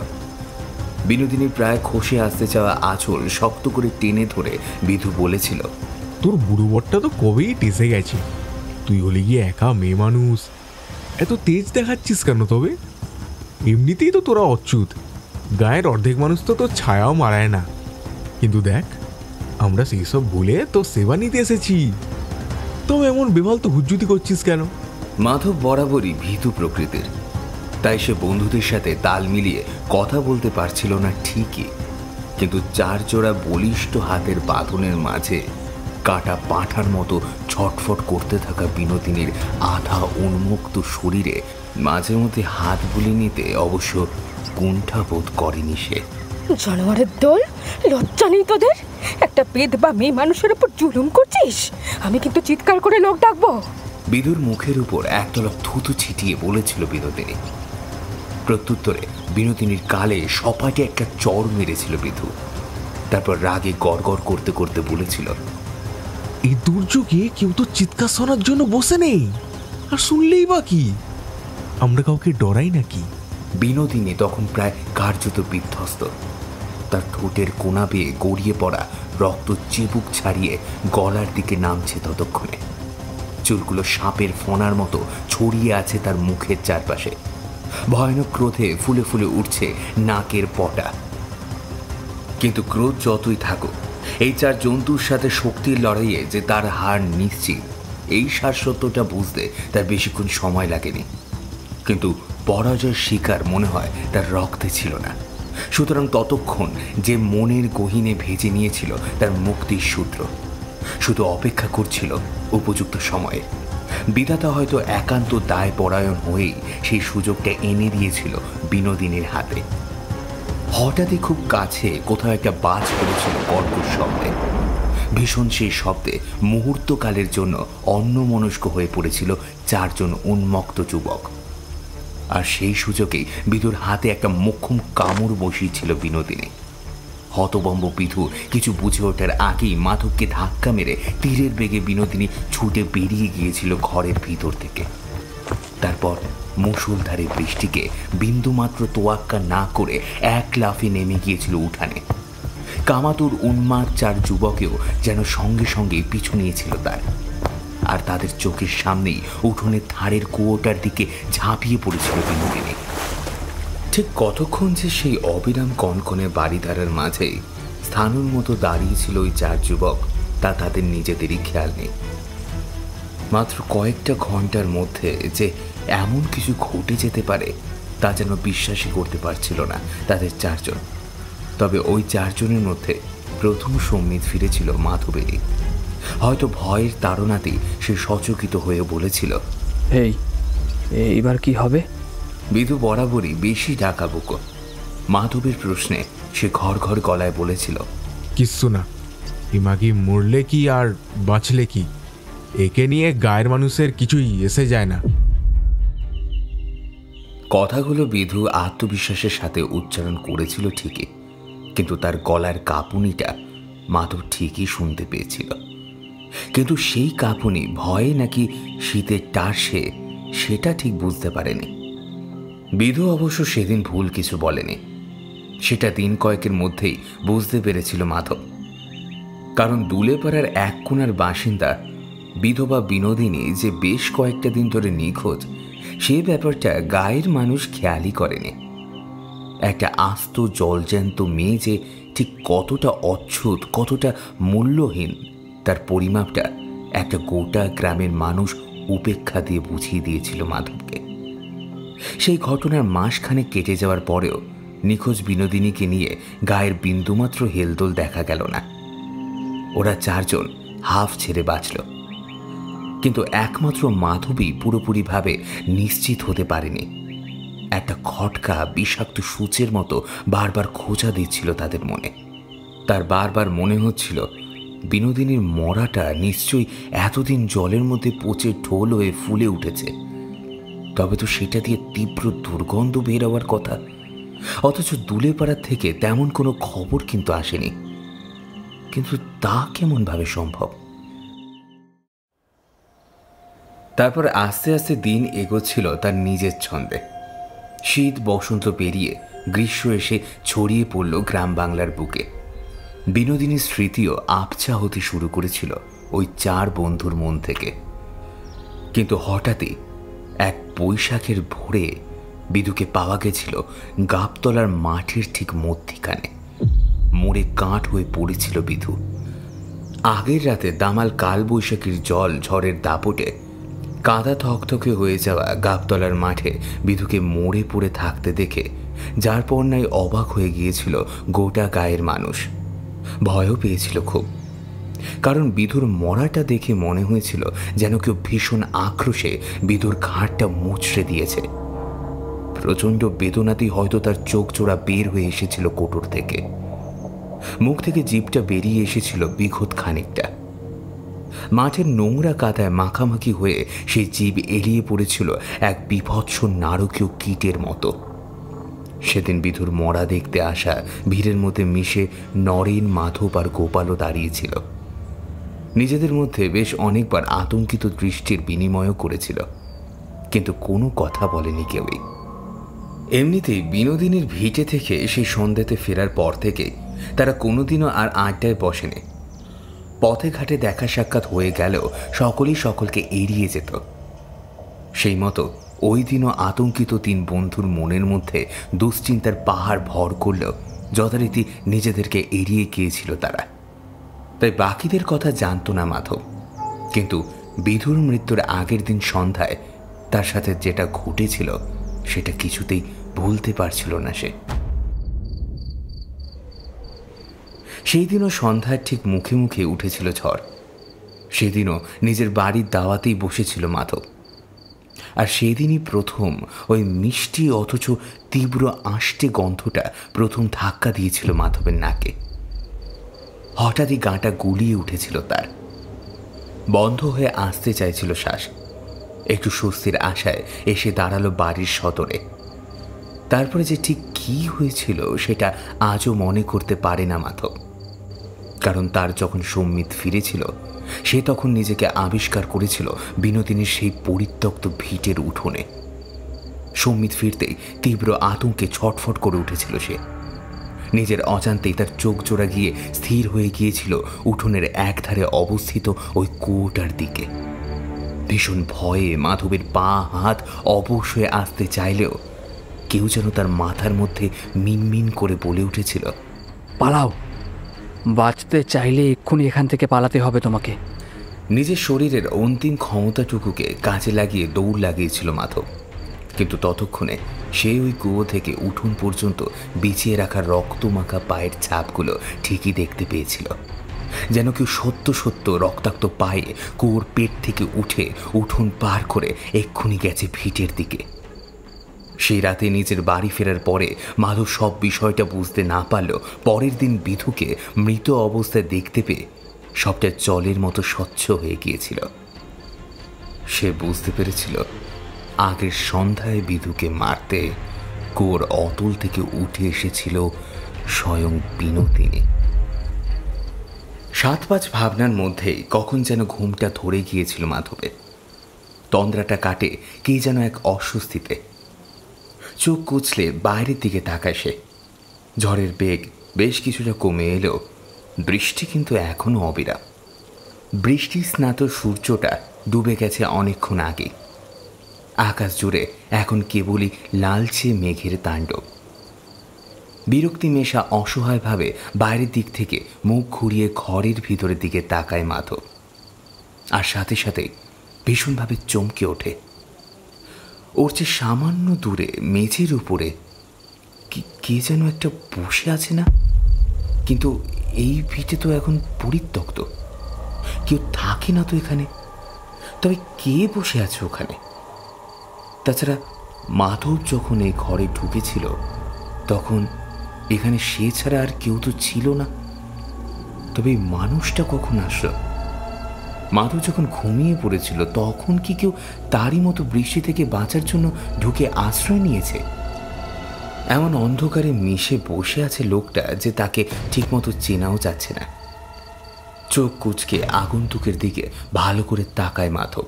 বিনোদিনীর প্রায় খসে আসতে চাওয়া আঁচল শক্ত করে টেনে ধরে বিধু বলেছিল, তোর বুড়ো বরটা তো কবেই টেসে গেছে, তুই হলে গিয়ে একা মেয়ে মানুষ, এত তেজ দেখাচ্ছিস কেন? তবে এমনিতেই তো তোরা অচ্যুত, গায়ের অর্ধেক মানুষ তো তোর ছায়াও মারায় না। কিন্তু দেখ, আমরা সেই সব ভুলে তোর সেবা নিতে এসেছি। তবে এমন বেমাল তো হুজ্জুতি করছিস কেন? মাধব বরাবরই ভীতু প্রকৃতির, তাই সে বন্ধুদের সাথে তাল মিলিয়ে কথা বলতে পারছিল না ঠিকই, কিন্তু 4 জোড়া বলিষ্ঠ হাতের বাঁধনের মাঝে কাটা পাঁঠার মতো ছটফট করতে থাকা বিনোদিনীর আধা উন্মুক্ত শরীরে মাঝে মধ্যে হাত বুলিয়ে নিতে অবশ্য কুণ্ঠাবোধ করেনি সে। জানোয়ারের দল, লজ্জা নেই তোদের? একটা বেধবা মেয়ে মানুষের উপর জুলুম করছিস? আমি কিন্তু চিৎকার করে লোক ডাকবো। বিধুর মুখের উপর একতলা থুতু ছিটিয়ে বলেছিল বিনোদিনী। প্রত্যুত্তরে বিনোদিনীর গালে সপাটে একটা চড় মেরেছিল বিধু। তারপর রাগে গড়গড় করতে করতে বলেছিল, এই দুর্যোগে কেউ তো চিৎকার শোনার জন্য বসে নেই, আর শুনলেই বা কি? আমরা কাউকে ডরাই নাকি? বিনোদিনী তখন প্রায় কার্যত বিধ্বস্ত। তার ঠোঁটের কোনা বেয়ে গড়িয়ে পড়া রক্ত চিবুক ছাড়িয়ে গলার দিকে নামছে ততক্ষণে। চুলগুলো সাপের ফোনার মতো ছড়িয়ে আছে তার মুখের চারপাশে। ভয়ানক ক্রোধে ফুলে ফুলে উঠছে নাকের পটা। কিন্তু ক্রোধ যতই থাকুক, এই 4 জন্তুর সাথে শক্তির লড়াইয়ে যে তার হার নিশ্চিত, এই শাশ্বতটা বুঝতে তার বেশিক্ষণ সময় লাগেনি। কিন্তু পরাজয়ের শিকার মনে হয় তার রক্তে ছিল না। সুতরাং ততক্ষণ যে মনের গহীনে ভেজে নিয়েছিল তার মুক্তির সূত্র, শুধু অপেক্ষা করছিল উপযুক্ত সময়ে। বিধাতা হয়তো একান্ত দায় পরায়ণ হয়েই সেই সুযোগটা এনে দিয়েছিল বিনোদিনীর হাতে। হঠাৎই খুব কাছে কোথাও একটা বাজ পড়েছিল কর্কশ শব্দে। ভীষণ সেই শব্দে মুহূর্তকালের জন্য অন্যমনস্ক হয়ে পড়েছিল 4 জন উন্মত্ত যুবক। আর সেই সুযোগেই বিধুর হাতে একটা মোক্ষম কামড় বসিয়েছিল বিনোদিনী। হতবম্ব বিধু কিছু বুঝে ওঠার আগেই মাধবকে ধাক্কা মেরে তীরের বেগে বিনোদিনী ছুটে বেরিয়ে গিয়েছিল ঘরের ভিতর থেকে। তারপর মুষলধারে বৃষ্টিকে বিন্দুমাত্র তোয়াক্কা না করে এক লাফে নেমে গিয়েছিল উঠানে। কামাতুর উন্মাদ 4 যুবকেও যেন সঙ্গে সঙ্গে পিছু নিয়েছিল তার। আর তাদের চোখের সামনেই উঠোনের ধারের কুয়োটার দিকে ঝাঁপিয়ে পড়েছিল বিনোদিনী। ঠিক কতক্ষণ যে সেই অবিরাম কনকনে বাড়িধারার মাঝেই স্থানুর মতো দাঁড়িয়েছিল ওই 4 যুবক, তা তাদের নিজেদেরই খেয়াল নেই। মাত্র কয়েকটা ঘন্টার মধ্যে যে এমন কিছু ঘটে যেতে পারে তা যেন বিশ্বাসই করতে পারছিল না তাদের 4 জন। তবে ওই 4 জনের মধ্যে প্রথম সম্মিত ফিরেছিল মাধবেরই। হয়তো ভয়ের তাড়নাতেই সে সচকিত হয়ে বলেছিল, এইবার কি হবে? বিধু বরাবরই বেশি ডাকাবুকো। মাধবের প্রশ্নে সে ঘর ঘর গলায় বলেছিল, কিচ্ছু না, হিমাগি মরলে কি আর বাঁচলে কি, একে নিয়ে গায়ের মানুষের কিছুই এসে যায় না। কথাগুলো বিধু আত্মবিশ্বাসের সাথে উচ্চারণ করেছিল ঠিকই, কিন্তু তার গলার কাঁপুনিটা মাধব ঠিকই শুনতে পেয়েছিল। কিন্তু সেই কাঁপুনি ভয়ে নাকি শীতের টাসে সেটা ঠিক বুঝতে পারেনি। বিধু অবশ্য সেদিন ভুল কিছু বলেনি, সেটা দিন কয়েকের মধ্যেই বুঝতে পেরেছিল মাধব। কারণ দুলেপাড়ার এক কোণার বাসিন্দা বিধবা বিনোদিনী যে বেশ কয়েকটা দিন ধরে নিখোঁজ, সেই ব্যাপারটা গায়ের মানুষ খেয়ালই করেনি। একটা আস্ত জলজ্যান্ত মেয়ে যে ঠিক কতটা অচ্ছুত, কতটা মূল্যহীন, তার পরিমাপটা একটা গোটা গ্রামের মানুষ উপেক্ষা দিয়ে বুঝিয়ে দিয়েছিল মাধবকে। সেই ঘটনার মাসখানেক কেটে যাওয়ার পরেও নিখোঁজ বিনোদিনীকে নিয়ে গায়ের বিন্দুমাত্র হেলদোল দেখা গেল না। ওরা 4 জন হাফ ছেড়ে বাঁচল, কিন্তু একমাত্র মাধবী পুরোপুরিভাবে নিশ্চিত হতে পারেনি। একটা খটকা বিষাক্ত সূচের মতো বারবার খোঁচা দিচ্ছিল তাদের মনে। তার বারবার মনে হচ্ছিল বিনোদিনীর মরাটা নিশ্চয়ই এতদিন জলের মধ্যে পচে ঢোল হয়ে ফুলে উঠেছে, তবে তো সেটা দিয়ে তীব্র দুর্গন্ধ বের হওয়ার কথা। অথচ দুলেপাড়ার থেকে তেমন কোনো খবর কিন্তু আসেনি। কিন্তু তা কেমনভাবে সম্ভব? তারপর আস্তে আস্তে দিন এগোচ্ছিল তার নিজের ছন্দে। শীত বসন্ত পেরিয়ে গ্রীষ্ম এসে ছড়িয়ে পড়ল গ্রাম বাংলার বুকে। বিনোদিনীর স্মৃতিও আবছা হতে শুরু করেছিল ওই 4 বন্ধুর মন থেকে। কিন্তু হঠাৎই এক বৈশাখের ভোরে বিধুকে পাওয়া গেছিল গাবতলার মাঠের ঠিক মধ্যিখানে। মোড়ে কাঠ হয়ে পড়েছিল বিধু। আগের রাতে দামাল কালবৈশাখীর জল ঝড়ের দাপটে কাদা থকথকে হয়ে যাওয়া গাবতলার মাঠে বিধুকে মরে পড়ে থাকতে দেখে যার পর্নায় অবাক হয়ে গিয়েছিল গোটা গায়ের মানুষ। ভয়ও পেয়েছিল খুব, কারণ বিধুর মরাটা দেখে মনে হয়েছিল যেন কেউ ভীষণ আক্রোশে বিধুর ঘাড়টা মুচড়ে দিয়েছে। প্রচণ্ড বেদনাতেই হয়তো তার চোখ জোড়া বের হয়ে এসেছিল কোটর থেকে, মুখ থেকে জিভটা বেরিয়ে এসেছিল বিঘত খানিকটা। মাঠের নোংরা কাদায় মাখামাখি হয়ে সেই জীব এড়িয়ে পড়েছিল এক বিভৎস নারকীয় কীটের মতো। সেদিন বিধুর মরা দেখতে আসা ভিড়ের মধ্যে মিশে নরেন, মাধব আর গোপালও দাঁড়িয়েছিল। নিজেদের মধ্যে বেশ অনেকবার আতঙ্কিত দৃষ্টির বিনিময়ও করেছিল, কিন্তু কোনো কথা বলেনি কেউই। এমনিতেই বিনোদিনীর ভিটে থেকে সেই সন্ধ্যাতে ফেরার পর থেকে তারা কোনোদিনও আর আড্ডায় বসেনি। পথে ঘাটে দেখা সাক্ষাৎ হয়ে গেলেও সকলেই সকলকে এড়িয়ে যেত। সেই মতো ওই দিনও আতঙ্কিত তিন বন্ধুর মনের মধ্যে দুশ্চিন্তার পাহাড় ভর করলেও যথারীতি নিজেদেরকে এড়িয়ে গিয়েছিল তারা। তাই বাকিদের কথা জানত না মাধব, কিন্তু বিধুর মৃত্যুর আগের দিন সন্ধ্যায় তার সাথে যেটা ঘটেছিল সেটা কিছুতেই ভুলতে পারছিল না সে। সেই দিনও সন্ধ্যার ঠিক মুখে মুখে উঠেছিল ঝড়। সেদিনও নিজের বাড়ির দাওয়াতেই বসেছিল মাধব। আর সেদিনই প্রথম ওই মিষ্টি অথচ তীব্র আষ্টে গন্ধটা প্রথম ধাক্কা দিয়েছিল মাধবের নাকে। হঠাৎই গাঁটা গুলিয়ে উঠেছিল তার, বন্ধ হয়ে আসতে চাইছিল শ্বাস। একটু স্বস্তির আশায় এসে দাঁড়ালো বাড়ির সদরে। তারপরে যে ঠিক কী হয়েছিল সেটা আজও মনে করতে পারে না মাধব, কারণ তার যখন সম্মিত ফিরেছিল সে তখন নিজেকে আবিষ্কার করেছিল বিনোদিনীর সেই পরিত্যক্ত ভিটের উঠোনে। সম্মিত ফিরতেই তীব্র আতঙ্কে ছটফট করে উঠেছিল সে। নিজের অজান্তেই তার চোখ জোড়া গিয়ে স্থির হয়ে গিয়েছিল উঠোনের একধারে অবস্থিত ওই কুয়োটার দিকে। ভীষণ ভয়ে মাধবের পা হাত অবশ হয়ে আসতে চাইলেও কেউ যেন তার মাথার মধ্যে মিনমিন করে বলে উঠেছিল, পালাও, বাঁচতে চাইলে এক্ষুনি এখান থেকে পালাতে হবে তোমাকে। নিজের শরীরের অন্তিম ক্ষমতাটুকুকে কাজে লাগিয়ে দৌড় লাগিয়েছিল মাধব, কিন্তু ততক্ষণে সে ওই কুয়ো থেকে উঠোন পর্যন্ত বিছিয়ে রাখা রক্তমাখা পায়ের ছাপগুলো ঠিকই দেখতে পেয়েছিল। যেন কেউ সত্য সত্য রক্তাক্ত পায়ে কুয়োর পেট থেকে উঠে উঠোন পার করে এক্ষুনি গেছে ভিটের দিকে। সেই রাতে নিজের বাড়ি ফেরার পরে মাধব সব বিষয়টা বুঝতে না পারলেও পরের দিন বিধুকে মৃত অবস্থায় দেখতে পেয়ে সবটা জলের মতো স্বচ্ছ হয়ে গিয়েছিল। সে বুঝতে পেরেছিল আগের সন্ধ্যায় বিধুকে মারতে কুয়োর অতল থেকে উঠে এসেছিল স্বয়ং বিনোদিনী। 7-5 ভাবনার মধ্যেই কখন যেন ঘুমটা ধরে গিয়েছিল মাধবের। তন্দ্রাটা কাটে কে যেন এক অস্বস্তিতে। চোখ কুচলে বাইরের দিকে তাকায় সে। ঝড়ের বেগ বেশ কিছুটা কমে এলেও বৃষ্টি কিন্তু এখনো অবিরাম। বৃষ্টি স্নাত সূর্যটা ডুবে গেছে অনেকক্ষণ আগে। আকাশ জুড়ে এখন কেবলই লালচে মেঘের তাণ্ডব। বিরক্তি মেশা অসহায়ভাবে বাইরের দিক থেকে মুখ ঘুরিয়ে ঘরের ভিতরের দিকে তাকায় মাধব, আর সাথে সাথে ভীষণভাবে চমকে ওঠে। ওর যে সামান্য দূরে মেঝের উপরে কে যেন একটা বসে আছে না, কিন্তু এই ভিটে তো এখন পরিত্যক্ত, কেউ থাকে না তো এখানে। তবে কে বসে আছে ওখানে? তাছাড়া মাধব যখন এই ঘরে ঢুকেছিল তখন এখানে সে ছাড়া আর কেউ তো ছিল না। তবে এই মানুষটা কখন আসলো? মাধব যখন ঘুমিয়ে পড়েছিল তখন কি কেউ তারই মতো বৃষ্টি থেকে বাঁচার জন্য ঢুকে আশ্রয় নিয়েছে? এমন অন্ধকারে মিশে বসে আছে লোকটা যে তাকে ঠিকমতো চেনাও যাচ্ছে না। চোখ কুচকে আগন্তুকের দিকে ভালো করে তাকায় মাধব।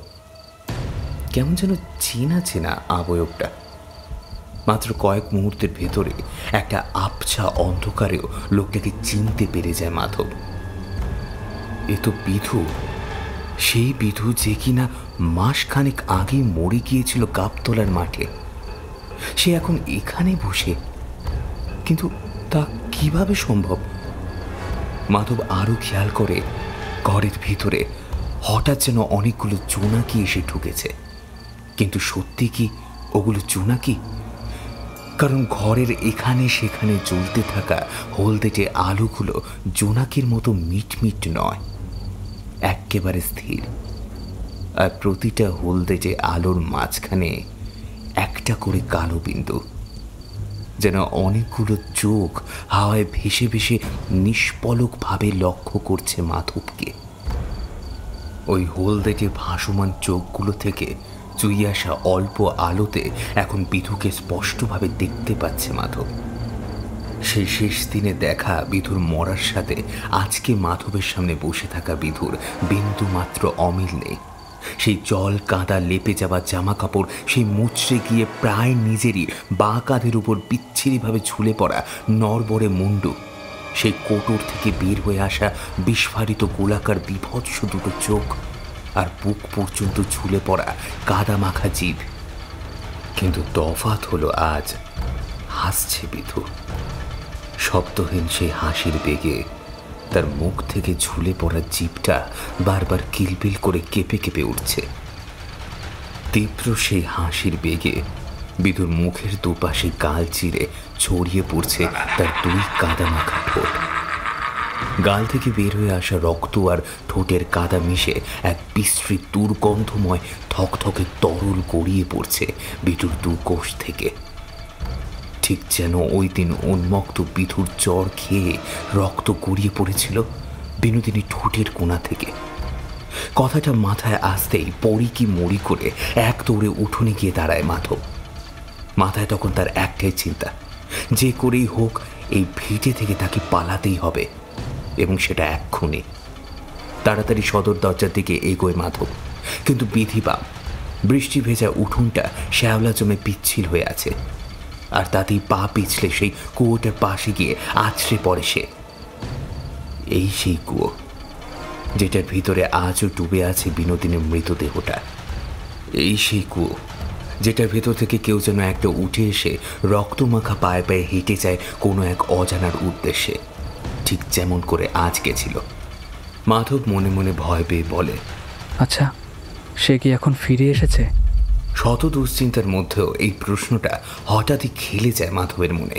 কেমন যেন চেনা চেনা অবয়বটা। মাত্র কয়েক মুহূর্তের ভেতরে একটা আবছা অন্ধকারেও লোকটাকে চিনতে পেরে যায় মাধব। এ তো বিধু, সেই বিধু যে কিনা মাসখানেক আগেই মরে গিয়েছিল গাবতলার মাঠে। সে এখন এখানে বসে, কিন্তু তা কিভাবে সম্ভব? মাধব আরো খেয়াল করে ঘরের ভিতরে হঠাৎ যেন অনেকগুলো জোনাকি এসে ঢুকেছে। কিন্তু সত্যি কি ওগুলো জোনাকি? কারণ ঘরের এখানে সেখানে জ্বলতে থাকা হলদেটে আলোগুলো জোনাকির মতো মিটমিট নয়, একেবারে স্থির। আর প্রতিটা হলদেটে আলোর মাঝখানে একটা করে কালো বিন্দু, যেন অনেকগুলো চোখ হাওয়ায় ভেসে ভেসে নিষ্পলকভাবে লক্ষ্য করছে মাধবকে। ওই হলদেটে ভাসমান চোখগুলো থেকে চুইয়ে আসা অল্প আলোতে এখন বিধুকে স্পষ্টভাবে দেখতে পাচ্ছে মাধব। সেই শেষ দিনে দেখা বিধুর মরার সাথে আজকে মাধবের সামনে বসে থাকা বিধুর বিন্দু মাত্র অমিল নেই। সেই জল কাদা লেপে যাওয়া জামা কাপড়, সেই মুচড়ে গিয়ে প্রায় নিজেরই বাঁ কাঁধের উপর বিচ্ছিরিভাবে ঝুলে পড়া নড়বড়ে মুন্ডু, সেই কোটর থেকে বের হয়ে আসা বিস্ফারিত গোলাকার বিভৎস দুটো চোখ, আর বুক পর্যন্ত ঝুলে পড়া কাদা মাখা জিভ। কিন্তু তফাৎ হলো আজ হাসছে বিধু। শব্দহীন সেই হাসির বেগে তার মুখ থেকে ঝুলে পড়া জিভটা বারবার কিলবিল করে কেঁপে কেঁপে উঠছে। তীব্র সেই হাসির বেগে বিধুর মুখের দুপাশে গাল চিরে ছড়িয়ে পড়ছে তার দুই কাদা মাখা ঠোঁট। গাল থেকে বের হয়ে আসা রক্ত আর ঠোঁটের কাদা মিশে এক বিশ্রী দুর্গন্ধময় থকথকে তরল গড়িয়ে পড়ছে বিধুর দু কোষ থেকে। ঠিক যেন ওই দিন উন্মত্ত বিধুর জ্বর খেয়ে রক্ত গড়িয়ে পড়েছিল বিনোদিনী ঠোঁটের কোণা থেকে। কথাটা মাথায় আসতেই পড়ি কি মরি করে এক দৌড়ে উঠোনে গিয়ে দাঁড়ায় মাধব। মাথায় তখন তার একটাই চিন্তা, যে করেই হোক এই ভিটে থেকে তাকে পালাতেই হবে, এবং সেটা এক্ষুনি। তাড়াতাড়ি সদর দরজার দিকে এগোয় মাধব, কিন্তু বিধিবাম বৃষ্টি ভেজা উঠোনটা শ্যাওলা জমে পিচ্ছিল হয়ে আছে, আর তাতেই পা পিছলে সেই কুয়োটার পাশে গিয়ে আছড়ে পড়ে সে। এই সেই কুয়ো যেটার ভিতরে আজও ডুবে আছে বিনোদিনীর মৃতদেহটা। এই সেই কুয়ো যেটার ভেতর থেকে কেউ যেন একটা উঠে এসে রক্তমাখা পায়ে পায়ে হেঁটে যায় কোনো এক অজানার উদ্দেশ্যে, ঠিক যেমন করে আজ গেছিল। মাধব মনে মনে ভয় পেয়ে বলে, আচ্ছা, সে কি এখন ফিরে এসেছে? শত দুশ্চিন্তার মধ্যেও এই প্রশ্নটা হঠাৎই খেলে যায় মাধবের মনে,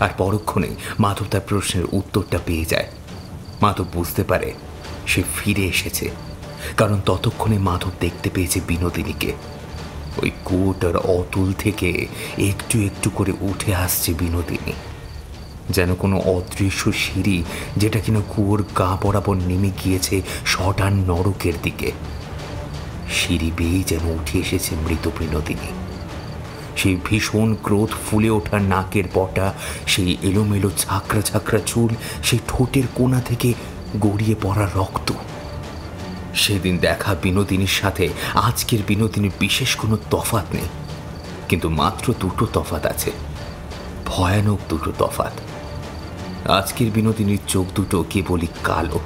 আর পরক্ষণেই মাধব তার প্রশ্নের উত্তরটা পেয়ে যায়। মাধব বুঝতে পারে সে ফিরে এসেছে, কারণ ততক্ষণে মাধব দেখতে পেয়েছে বিনোদিনীকে। ওই কুয়োটার অতল থেকে একটু একটু করে উঠে আসছে বিনোদিনী, যেন কোনো অদৃশ্য সিঁড়ি যেটা কিনা কুয়োর গা বরাবর নেমে গিয়েছে শটান নরকের দিকে। সিঁড়ি বেয়ে যেন উঠে এসেছে মৃত বিনোদিনী। সেই ভীষণ ক্রোধ ফুলে ওঠা নাকের পটা, সেই এলোমেলো ঝাঁকড়া ঝাঁকড়া চুল, সেই ঠোঁটের কোণা থেকে গড়িয়ে পড়া রক্ত। সেদিন দেখা বিনোদিনীর সাথে আজকের বিনোদিনীর বিশেষ কোনো তফাৎ নেই, কিন্তু মাত্র দুটো তফাৎ আছে, ভয়ানক দুটো তফাৎ। আজকের বিনোদিনীর চোখ দুটো কেবলই কালো,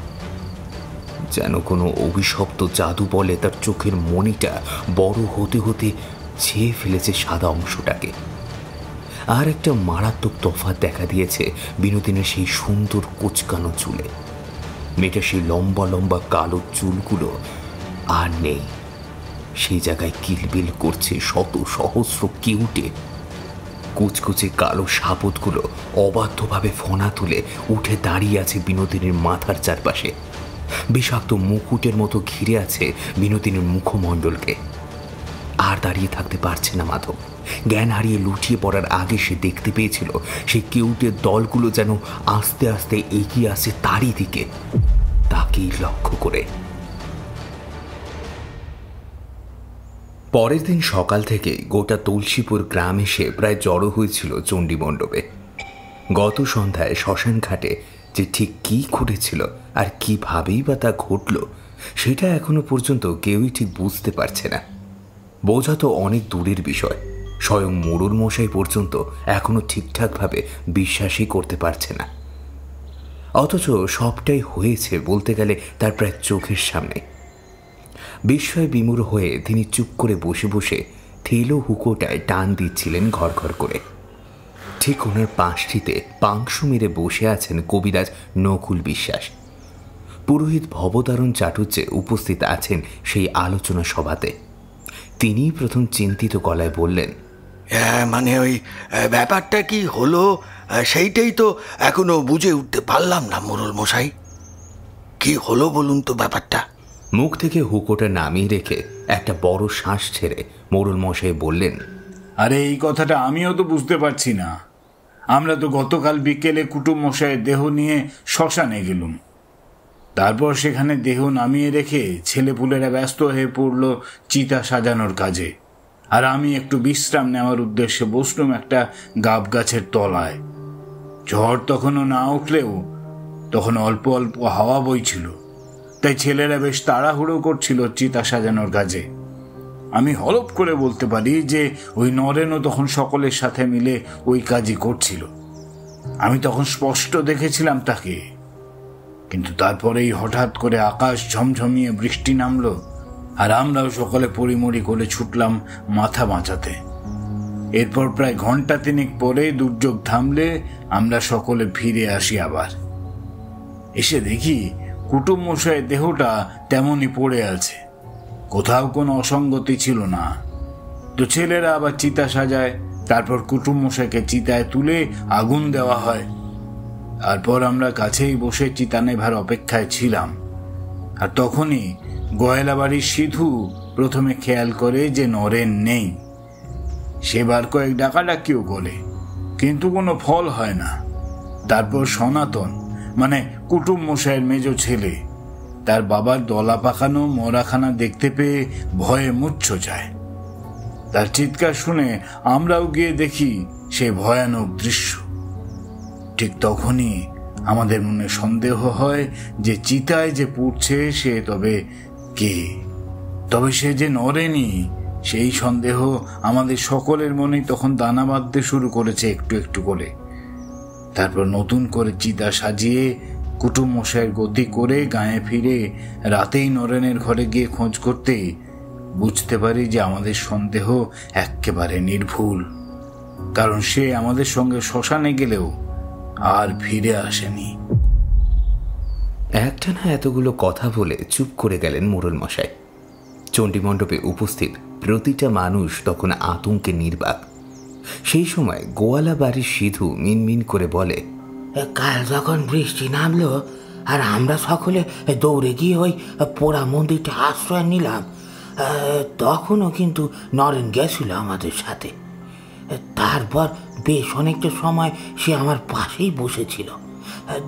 যেন কোনো অভিশপ্ত জাদু বলে তার চোখের মণিটা বড় হতে হতে ছেয়ে ফেলেছে সাদা অংশটাকে। আর একটা মারাত্মক তফাৎ দেখা দিয়েছে বিনোদিনীর সেই সুন্দর কোচকানো চুলে। মেয়েটা সেই লম্বা লম্বা কালো চুলগুলো আর নেই, সেই জায়গায় কিলবিল করছে শত সহস্র কিউটে। কুচকুচে কালো সাপতগুলো অবাধ্যভাবে ফনা তুলে উঠে দাঁড়িয়ে আছে বিনোদিনীর মাথার চারপাশে। বিষাক্ত মুকুটের মতো ঘিরে আছে বিনোদিনীর মুখমণ্ডলকে। আর দাঁড়িয়ে থাকতে পারছে না মাধব। জ্ঞান হারিয়ে লুটিয়ে পড়ার আগে সে দেখতে পেয়েছিল সেই কিউটের দলগুলো যেন আস্তে আস্তে এগিয়ে আসে তারই দিকে, তাকেই লক্ষ্য করে। পরের দিন সকাল থেকে গোটা তুলসীপুর গ্রাম এসে প্রায় জড়ো হয়েছিল চণ্ডী মণ্ডপে। গত সন্ধ্যায় শ্মশান ঘাটে যে ঠিক কী ঘটেছিল আর কীভাবেই বা তা ঘটল, সেটা এখনো পর্যন্ত কেউই ঠিক বুঝতে পারছে না। বোঝা তো অনেক দূরের বিষয়, স্বয়ং মোড়ল মশাই পর্যন্ত এখনো ঠিকঠাকভাবে বিশ্বাসই করতে পারছে না। অথচ সবটাই হয়েছে বলতে গেলে তার প্রায় চোখের সামনে। বিস্ময় বিমূঢ় হয়ে তিনি চুপ করে বসে বসে থেলো হুকোটায় টান দিচ্ছিলেন ঘর ঘর করে। ঠিক ওনার পাশটিতে পাংশু মেরে বসে আছেন কবিরাজ নকুল বিশ্বাস। পুরোহিত ভবতারণ চাটুর্যে উপস্থিত আছেন সেই আলোচনা সভাতে। তিনিই প্রথম চিন্তিত গলায় বললেন, মানে ওই ব্যাপারটা কি হলো সেইটাই তো এখনো বুঝে উঠতে পারলাম না মোড়ল মশাই। কি হলো বলুন তো ব্যাপারটা। মুখ থেকে হুকোটা নামিয়ে রেখে একটা বড় শ্বাস ছেড়ে মোড়ল মশাই বললেন, আরে এই কথাটা আমিও তো বুঝতে পারছি না। আমরা তো গতকাল বিকেলে কুটুম মশাইয়ের দেহ নিয়ে শ্মশানে গেলুম। তারপর সেখানে দেহ নামিয়ে রেখে ছেলেপুলেরা ব্যস্ত হয়ে পড়ল চিতা সাজানোর কাজে, আর আমি একটু বিশ্রাম নেওয়ার উদ্দেশ্যে বসলুম একটা গাব গাছের তলায়। ঝড় তখনও না উঠলেও তখন অল্প অল্প হাওয়া বইছিল, তাই ছেলেরা বেশ তাড়াহুড়ো করছিল চিতা সাজানোর কাজে। আমি হলপ করে বলতে পারি যে ওই নরেনও তখন সকলের সাথে মিলে ওই কাজই করছিল। আমি তখন স্পষ্ট দেখেছিলাম তাকে। কিন্তু তারপরেই হঠাৎ করে আকাশ ঝমঝমিয়ে বৃষ্টি নামলো, আর আমরাও সকলে পরিমরি করে ছুটলাম মাথা বাঁচাতে। এরপর প্রায় ঘন্টা তিনেক পরে দুর্যোগ থামলে আমরা সকলে ফিরে আসি। আবার এসে দেখি কুটুম মশাইয়ের দেহটা তেমনই পড়ে আছে, কোথাও কোনো অসঙ্গতি ছিল না। তো ছেলেরা আবার চিতা সাজায়, তারপর কুটুম মশাইকে চিতায় তুলে আগুন দেওয়া হয়। তারপর আমরা কাছেই বসে চিতা নেভার অপেক্ষায় ছিলাম। আর তখনই গয়লা বাড়ির সিধু প্রথমে খেয়াল করে যে নরেন নেই। সেবার কয়েক ডাকাডাকিও করে, কিন্তু কোনো ফল হয় না। তারপর সনাতন, মানে কুটুম মশাইয়ের মেজ ছেলে, তার বাবার দলা পাকানো মরাখানা দেখতে পেয়ে ভয়ে মুচ্ছ যায়। তার চিৎকার শুনে আমরাও গিয়ে দেখি সে ভয়ানক দৃশ্য। ঠিক তখনই আমাদের মনে সন্দেহ হয় যে চিতায় যে পুড়ছে সে তবে কে, তবে সে যে নরেনি, সেই সন্দেহ আমাদের সকলের মনেই তখন দানা বাঁধতে শুরু করেছে একটু একটু করে। তারপর নতুন করে চিতা সাজিয়ে কুটুম মশাইয়ের গতি করে গায়ে ফিরে রাতেই নরেনের ঘরে গিয়ে খোঁজ করতে বুঝতে পারি যে আমাদের সন্দেহ একেবারে নির্ভুল, কারণ সে আমাদের সঙ্গে শ্মশানে গেলেও আর ফিরে আসেনি। একটানা এতগুলো কথা বলে চুপ করে গেলেন মোড়ল মশাই। চণ্ডীমণ্ডপে উপস্থিত প্রতিটা মানুষ তখন আতঙ্কে নির্বাক। সেই সময় গোয়ালা বাড়ির সিধু মিনমিন করে বলে, কাল যখন বৃষ্টি নামলো আর আমরা সকলে দৌড়ে গিয়ে ওই পোড়া মন্দিরটা আশ্রয় নিলাম, তখনও কিন্তু নরেন গেছিল আমাদের সাথে। তারপর বেশ অনেকটা সময় সে আমার পাশেই বসেছিল,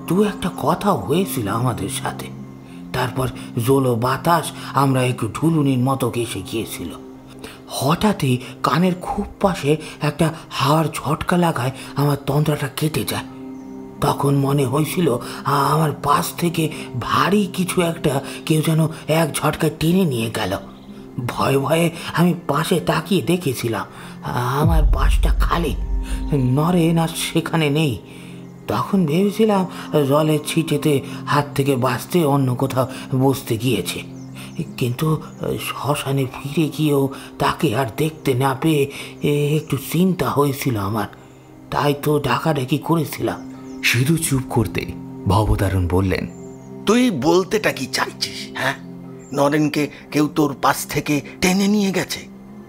দু একটা কথাও হয়েছিল আমাদের সাথে। তারপর জোলো বাতাস আমরা একটু ঢুলুনির মতো ঘেসে গিয়েছিল। হঠাৎই কানের খুব পাশে একটা হাওয়ার ঝটকা লাগায় আমার তন্দ্রাটা কেটে যায়। তখন মনে হয়েছিল আমার পাশ থেকে ভারী কিছু একটা কেউ যেন এক ঝটকায় টেনে নিয়ে গেল। ভয়ে ভয়ে আমি পাশে তাকিয়ে দেখেছিলাম আমার পাশটা খালি, নরেন আর সেখানে নেই। তখন ভেবেছিলাম জলের ছিটেতে হাত থেকে বাঁচতে অন্য কোথাও বসতে গিয়েছে, কিন্তু শ্মশানে ফিরে গিয়েও তাকে আর দেখতে না পেয়ে একটু চিন্তা হয়েছিল আমার, তাই তো ডাকাডাকি করেছিলাম। সিধু চুপ করতে ভবতারণ বললেন, তুই বলতেটা কি চাইছিস? হ্যাঁ, নরেনকে কেউ তোর পাশ থেকে টেনে নিয়ে গেছে?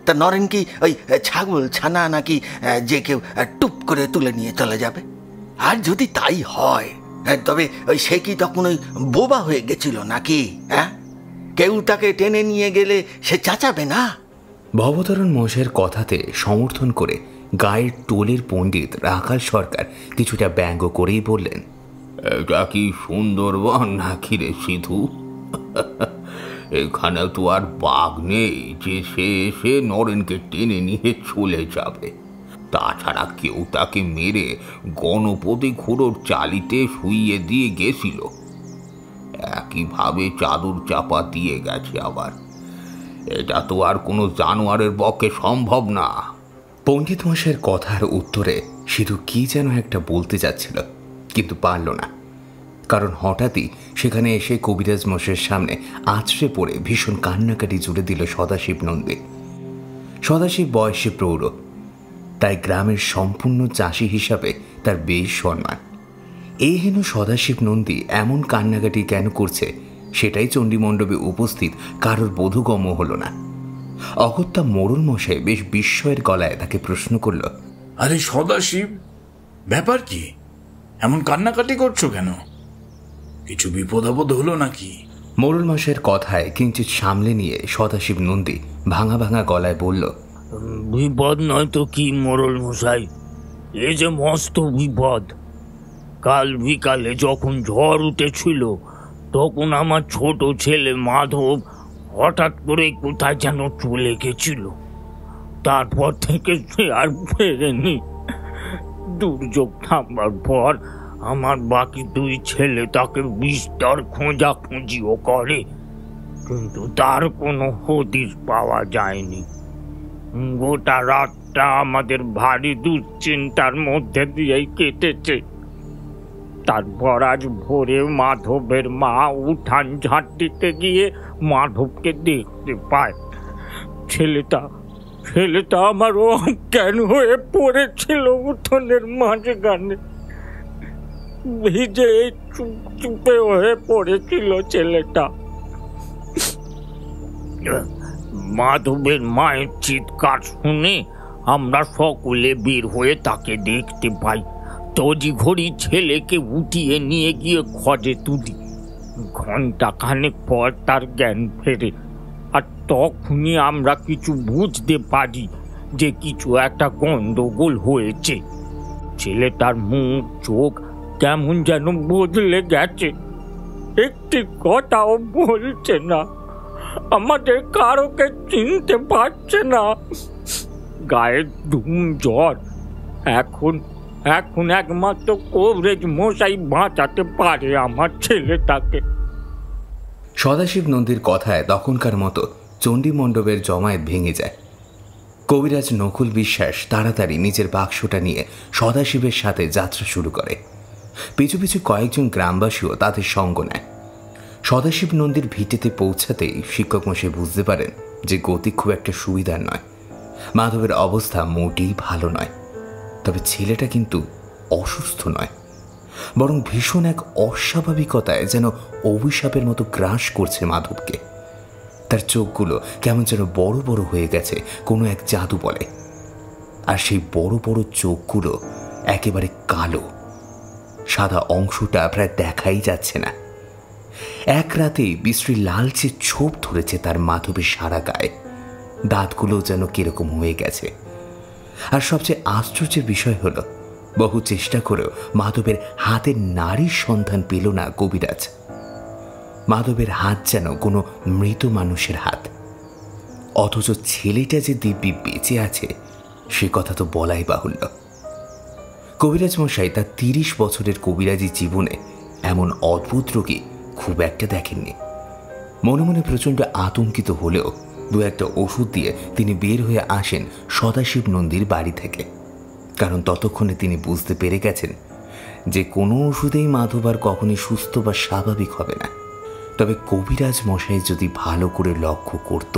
তা নরেন কি ওই ছাগল ছানা নাকি যে কেউ টুপ করে তুলে নিয়ে চলে যাবে? আর যদি তাই হয় তবে ওই সে কি তখন ওই বোবা হয়ে গেছিল নাকি? হ্যাঁ, কেউ তাকে টেনে নিয়ে গেলে সে চাচাবে না? ভবতারণ মশাইয়ের কথাতে সমর্থন করে গায়ের টোলের পণ্ডিত রাখাল সরকার কিছুটা ব্যঙ্গ করেই বললেন, এটা কি সুন্দরবন নাকি রে সিধু? এখানে তো আর বাঘ নেই যে সে এসে নরেনকে টেনে নিয়ে চলে যাবে। তাছাড়া কেউ তাকে মেরে গণপতি খুঁড়োর চালিতে শুইয়ে দিয়ে গেছিল, একইভাবে চাদর চাপা দিয়ে গেছে আবার। এটা তো আর কোনো জানোয়ারের পক্ষে সম্ভব না। পণ্ডিত মশাইয়ের কথার উত্তরে সিধু কি যেন একটা বলতে যাচ্ছিল, কিন্তু পারল না, কারণ হঠাৎই সেখানে এসে কবিরাজ মশাইয়ের সামনে আছড়ে পড়ে ভীষণ কান্নাকাটি জুড়ে দিল সদাশিব নন্দী। সদাশিব বয়সে প্রৌঢ়, তাই গ্রামের সম্পূর্ণ চাষি হিসাবে তার বেশ সম্মান। এই হেন সদাশিব নন্দী এমন কান্নাকাটি কেন করছে সেটাই চণ্ডীমণ্ডপে উপস্থিত কারোর বোধগম্য হল না। অগত্যা মোড়ল মশাই বেশ বিস্ময়ের গলায় তাকে প্রশ্ন করল, আরে সদাশিব, ব্যাপার কি? এমন কান্নাকাটি করছো কেন? কিছু বিপদ আপদ হলো নাকি? মোড়ল মশাইয়ের কথায় কিঞ্চিত সামলে নিয়ে সদাশিব নন্দী ভাঙা ভাঙা গলায় বলল, বিপদ নয় তো কি মোড়ল মশাই, এ যে মস্ত বিপদ। কাল বিকালে যখন ঝড় উঠেছিল তখন আমার ছোট ছেলে মাধব হঠাৎ করে কোথায় যেন চলে গেছিল। তারপর থেকে সে আর ফেরেনি। দুর্যোগ থামবার পর আমার বাকি দুই ছেলে তাকে বিস্তর খোঁজাখুঁজিও করে, কিন্তু তার কোনো হদিশ পাওয়া যায়নি। গোটা রাতটা আমাদের ভারী দুশ্চিন্তার মধ্যে দিয়েই কেটেছে। তারপর আজ ভোরে মাধবের মা উঠান ঝাঁট দিতে গিয়ে মাধবকে দেখতে পায়। ছেলেটা আমার অজ্ঞান হয়ে পড়েছিল উঠোনের মাঝখানে, ভিজে চুপচুপে হয়ে পড়েছিল ছেলেটা। মাধবের মায়ের চিৎকার শুনে আমরা সকলে বের হয়ে তাকে দেখতে পাই। তড়িঘড়ি ছেলেকে উঠিয়ে নিয়ে গিয়ে খোঁজে তুলি। ঘণ্টাখানেক পর তার জ্ঞান ফেরে, আর তখনই আমরা কিছু বুঝতে পারি যে কিছু একটা গন্ডগোল হয়েছে। ছেলেটার মুখ চোখ কেমন যেন বদলে গেছে, একটি কথাও বলছে না, আমাদের কারোকে চিনতে পারছে না। গায়ে ধুম জ্বর। এখন একমাত্র কবরেজ মশাই বাঁচাতে পারে আমার ছেলেটাকে। সদাশিব নন্দীর কথায় তখনকার মতো চণ্ডীমণ্ডপের জমায়েত ভেঙে যায়। কবিরাজ নকুল বিশ্বাস তাড়াতাড়ি নিজের বাক্সটা নিয়ে সদাশিবের সাথে যাত্রা শুরু করে। পিছু পিছু কয়েকজন গ্রামবাসীও তাদের সঙ্গ নেয়। সদাশিব নন্দীর ভিটেতে পৌঁছাতেই শিক্ষক মশাই বুঝতে পারেন যে গতি খুব একটা সুবিধার নয়। মাধবের অবস্থা মোটেই ভালো নয়। তবে ছেলেটা কিন্তু অসুস্থ নয়, বরং ভীষণ এক অস্বাভাবিকতায় যেন অভিশাপের মতো গ্রাস করছে মাধবকে। তার চোখগুলো কেমন যেন বড় বড় হয়ে গেছে কোনো এক জাদু বলে, আর সেই বড় বড় চোখগুলো একেবারে কালো। সাদা অংশটা প্রায় দেখাই যাচ্ছে না। এক রাতেই বিশ্রী লালচে ছোপ ধরেছে তার মাধবের সারা গায়ে। দাঁতগুলো যেন কিরকম হয়ে গেছে। আর সবচেয়ে আশ্চর্যের বিষয় হলো, বহু চেষ্টা করেও মাধবের হাতের নারীর সন্ধান পেল না কবিরাজ। মাধবের হাত যেন কোনো মৃত মানুষের হাত। অথচ ছেলেটা যে দিব্যি বেঁচে আছে সে কথা তো বলাই বাহুল্য। কবিরাজ মশাই তার 30 বছরের কবিরাজি জীবনে এমন অদ্ভুত রোগী খুব একটা দেখেননি। মনে মনে প্রচণ্ড আতঙ্কিত হলেও দু একটা ওষুধ দিয়ে তিনি বের হয়ে আসেন সদাশিব নন্দীর বাড়ি থেকে। কারণ ততক্ষণে তিনি বুঝতে পেরে গেছেন যে কোনো ওষুধেই মাধব আর কখনই সুস্থ বা স্বাভাবিক হবে না। তবে কবিরাজ মশাই যদি ভালো করে লক্ষ্য করত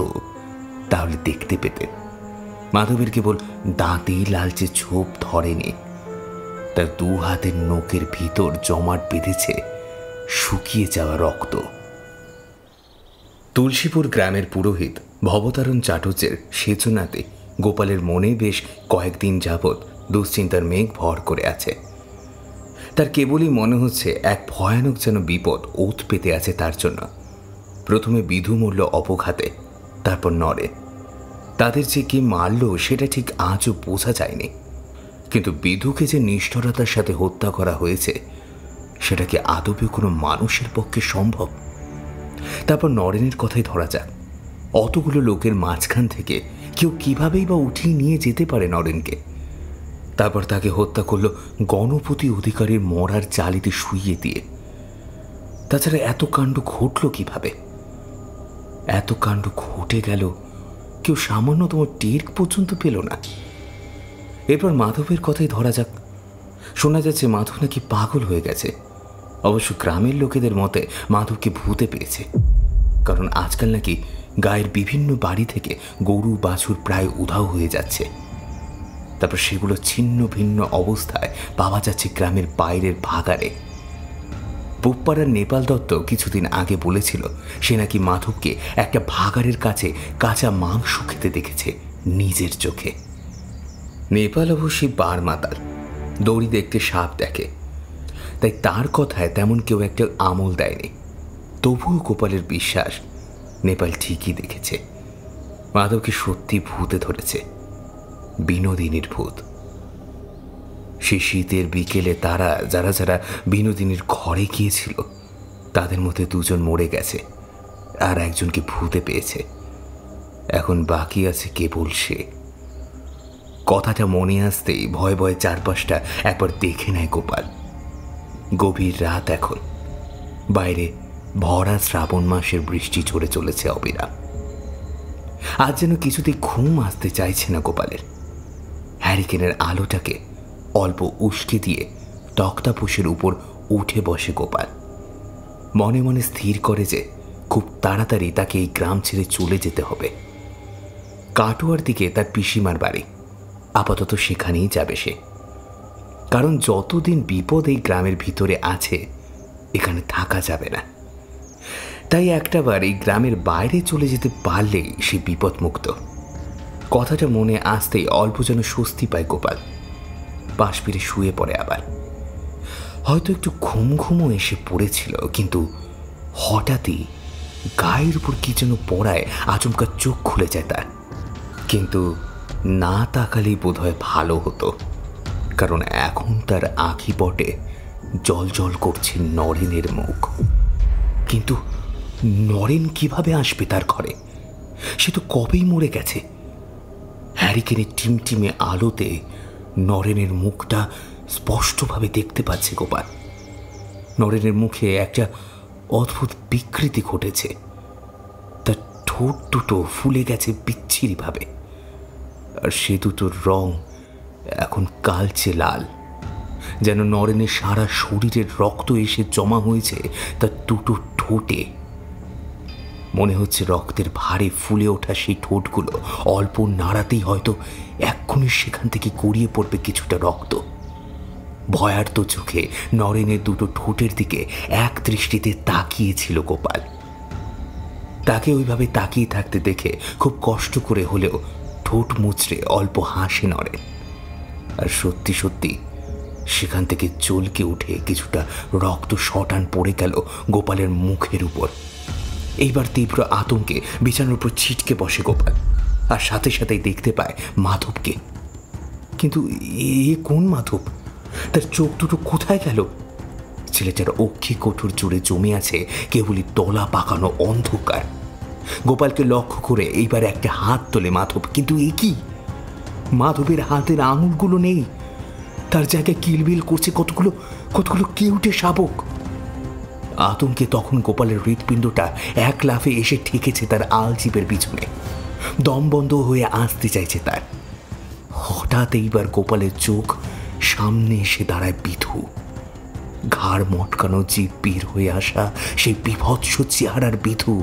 তাহলে দেখতে পেতেন মাধবের কেবল দাঁতেই লালচে ছোপ ধরেনি, তার দু হাতের নোকের ভিতর জমাট বেঁধেছে শুকিয়ে যাওয়া রক্ত। তুলসীপুর গ্রামের পুরোহিত ভবতারণ চাটুর্যের সেচনাতে গোপালের মনে বেশ কয়েকদিন যাবৎ দুশ্চিন্তার মেঘ ভর করে আছে। তার কেবলই মনে হচ্ছে এক ভয়ানক যেন বিপদ ওত পেতে আছে তার জন্য। প্রথমে বিধু মরল অপঘাতে, তারপর নরে। তাদের যে কে মারল সেটা ঠিক আজও বোঝা যায়নি, কিন্তু বিধুকে যে নিষ্ঠুরতার সাথে হত্যা করা হয়েছে সেটা কি আদবে কোনো মানুষের পক্ষে সম্ভব? তারপর নরেনের কথাই ধরা যাক। অতগুলো লোকের মাঝখান থেকে কেউ কিভাবেই বা উঠিয়ে নিয়ে যেতে পারে নরেনকে? তারপর তাকে হত্যা করল গণপতি অধিকারীর মরার জালিতে শুইয়ে দিয়ে। তাছাড়া এত কাণ্ড ঘটল কিভাবে? এত কাণ্ড ঘটে গেল, কেউ সামান্যতম টের পর্যন্ত পেল না। এরপর মাধবের কথাই ধরা যাক। শোনা যাচ্ছে মাধব নাকি পাগল হয়ে গেছে। অবশ্য গ্রামের লোকেদের মতে মাধবকে ভূতে পেয়েছে, কারণ আজকাল নাকি গায়ের বিভিন্ন বাড়ি থেকে গরু বাছুর প্রায় উধাও হয়ে যাচ্ছে। তারপর সেগুলো ছিন্ন ভিন্ন অবস্থায় পাওয়া যাচ্ছে গ্রামের বাইরের ভাগাড়ে। পুপ্পাড়ার নেপাল দত্ত কিছুদিন আগে বলেছিল সে নাকি মাধবকে একটা ভাগাড়ের কাছে কাঁচা মাংস খেতে দেখেছে নিজের চোখে। নেপাল অবশ্যই বার মাতাল, দড়ি দেখতে সাপ দেখে, তাই তার কথায় তেমন কেউ একটা আমল দেয়নি। তবুও গোপালের বিশ্বাস নেপাল ঠিকই দেখেছে, মাধবকে সত্যি ভূতে ধরেছে, বিনোদিনীর ভূত। সে শীতের বিকেলে তারা যারা যারা বিনোদিনীর ঘরে গিয়েছিল তাদের মধ্যে 2 জন মরে গেছে, আর একজনকে ভূতে পেয়েছে। এখন বাকি আছে কেবল সে। কথাটা মনে আসতেই ভয়ে ভয়ে চারপাশটা একবার দেখে নেয় গোপাল। গভীর রাত এখন, বাইরে ভরা শ্রাবণ মাসের বৃষ্টি ঝরে চলেছে অবিরাম। আজ যেন কিছুতেই ঘুম আসতে চাইছে না গোপালের। হ্যারিকেনের আলোটাকে অল্প উস্কে দিয়ে তক্তাপোষের উপর উঠে বসে গোপাল। মনে মনে স্থির করে যে খুব তাড়াতাড়ি তাকে এই গ্রাম ছেড়ে চলে যেতে হবে। কাটোয়ার দিকে তার পিসিমার বাড়ি, আপাতত সেখানেই যাবে সে। কারণ যতদিন বিপদ এই গ্রামের ভিতরে আছে এখানে থাকা যাবে না। তাই একটাবার এই গ্রামের বাইরে চলে যেতে পারলেই সে বিপদমুক্ত। কথাটা মনে আসতেই অল্প যেন স্বস্তি পায় গোপাল। পাশ ফিরে শুয়ে পড়ে আবার। হয়তো একটু ঘুম ঘুমও এসে পড়েছিল, কিন্তু হঠাৎই গায়ের উপর কি যেন পড়ায় আচমকা চোখ খুলে যায় তার। কিন্তু না তাকালেই বোধহয় ভালো হতো, কারণ এখন তার আঁখি পটে জল জল করছে নরেনের মুখ। কিন্তু নরেন কিভাবে আসবে তার ঘরে? সে তো কবেই মরে গেছে। হ্যারিকেনের টিমটিমে আলোতে নরেনের মুখটা স্পষ্টভাবে দেখতে পাচ্ছে গোপাল। নরেনের মুখে একটা অদ্ভুত বিকৃতি ঘটেছে। তার ঠোঁট দুটো ফুলে গেছে বিচ্ছিরিভাবে, আর সে দুটোর রং এখন কালচে লাল, যেন নরেনের সারা শরীরের রক্ত এসে জমা হয়েছে তার দুটো ঠোঁটে। মনে হচ্ছে রক্তের ভারে ফুলে ওঠা সেই ঠোঁটগুলো অল্প নাড়াতেই হয়তো এক্ষুনি সেখান থেকে গড়িয়ে পড়বে কিছুটা রক্ত। ভয়ার্ত চোখে নরেনের দুটো ঠোঁটের দিকে এক দৃষ্টিতে তাকিয়েছিল গোপাল। তাকে ওইভাবে তাকিয়ে থাকতে দেখে খুব কষ্ট করে হলেও ঠোঁট মুচড়ে অল্প হাসে নরেন। আর সত্যি সত্যি সেখান থেকে চলকে উঠে কিছুটা রক্ত শটান পড়ে গেল গোপালের মুখের উপর। এইবার তীব্র আতঙ্কে বিছানার উপর ছিটকে বসে গোপাল, আর সাথে সাথেই দেখতে পায় মাধবকে। কিন্তু এ কোন মাধব? তার চোখ দুটো কোথায় গেল? ছেলেটার অক্ষি কঠোর জুড়ে জমে আছে কেবলই তলা পাকানো অন্ধকার। গোপালকে লক্ষ্য করে এইবার একটা হাত তোলে মাধব, কিন্তু এ কি? মাধবের হাতের আঙুলগুলো নেই, তার জায়গায় কিলবিল করছে কতগুলো কতগুলো কেউটে শাবক। আতঙ্কে তখন গোপালের হৃৎপিণ্ডটা এক লাফে এসে ঠেকেছে তার আলচিপের পিছনে। দম বন্ধ হয়ে আসতে চাইছে তার। হঠাৎ এইবার গোপালের চোখ সামনে এসে দাঁড়ায় বিধু। ঘাড় মটকানো জীব বের হয়ে আসা সেই বিভৎস চেহারার বিধু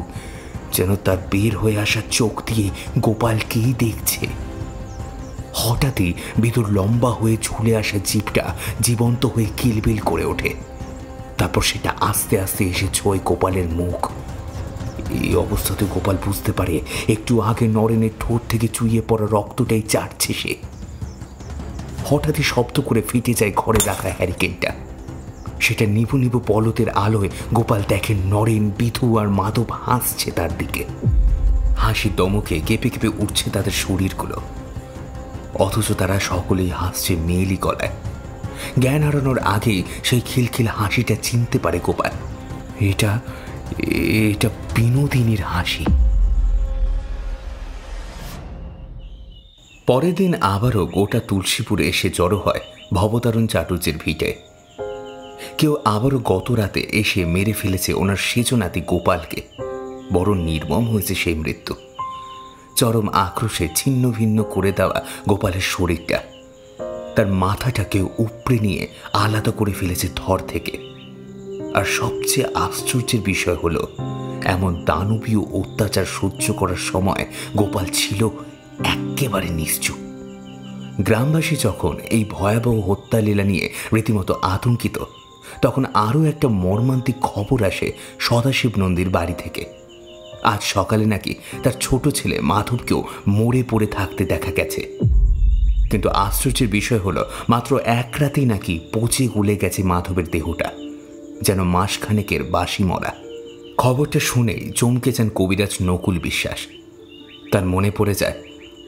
যেন তার বের হয়ে আসা চোখ দিয়ে গোপালকেই দেখছে। হঠাৎই বিধুর লম্বা হয়ে ঝুলে আসা জীবটা জীবন্ত হয়ে কিলবিল করে ওঠে। তারপর সেটা আস্তে আস্তে এসে ছোঁয় গোপালের মুখ। এই অবস্থাতে গোপাল বুঝতে পারে একটু আগে নরেনের ঠোঁট থেকে চুইয়ে পড়া রক্তটাই চাটছে সে। হঠাৎই শব্দ করে ফেটে যায় ঘরে রাখা হ্যারিকেনটা। সেটা নিভু নিভু পলতের আলোয় গোপাল দেখে নরেন, বিধু আর মাধব হাসছে তার দিকে। হাসির দমকে কেঁপে কেঁপে উঠছে তাদের শরীরগুলো, অথচ তারা সকলেই হাসছে মেয়েলি গলায়। জ্ঞান হারানোর আগেই সেই খিলখিল হাসিটা চিনতে পারে গোপাল। এটা এটা বিনোদিনীর হাসি। পরের দিন আবারও গোটা তুলসীপুরে এসে জড়ো হয় ভবতারণ চাটুর্যের ভিটে। কেউ আবারও গত রাতে এসে মেরে ফেলেছে ওনার সেজ নাতি গোপালকে। বড় নির্মম হয়েছে সেই মৃত্যু। চরম আক্রোশে ছিন্ন ভিন্ন করে দেওয়া গোপালের শরীরটা, তার মাথাটা কেউ উপড়ে নিয়ে আলাদা করে ফেলেছে ধর থেকে। আর সবচেয়ে আশ্চর্যের বিষয় হলো, এমন দানবীয় অত্যাচার সহ্য করার সময় গোপাল ছিল একেবারে নিশ্চুপ। গ্রামবাসী যখন এই ভয়াবহ হত্যালীলা নিয়ে রীতিমতো আতঙ্কিত, তখন আরও একটা মর্মান্তিক খবর আসে সদাশিব নন্দীর বাড়ি থেকে। আজ সকালে নাকি তার ছোট ছেলে মাধবকেও মরে পড়ে থাকতে দেখা গেছে। কিন্তু আশ্চর্যের বিষয় হলো, মাত্র এক রাতেই নাকি পচে গলে গেছে মাধবের দেহটা, যেন মাসখানেকের বাসি মরা। খবরটা শুনেই চমকে যান কবিরাজ নকুল বিশ্বাস। তার মনে পড়ে যায়,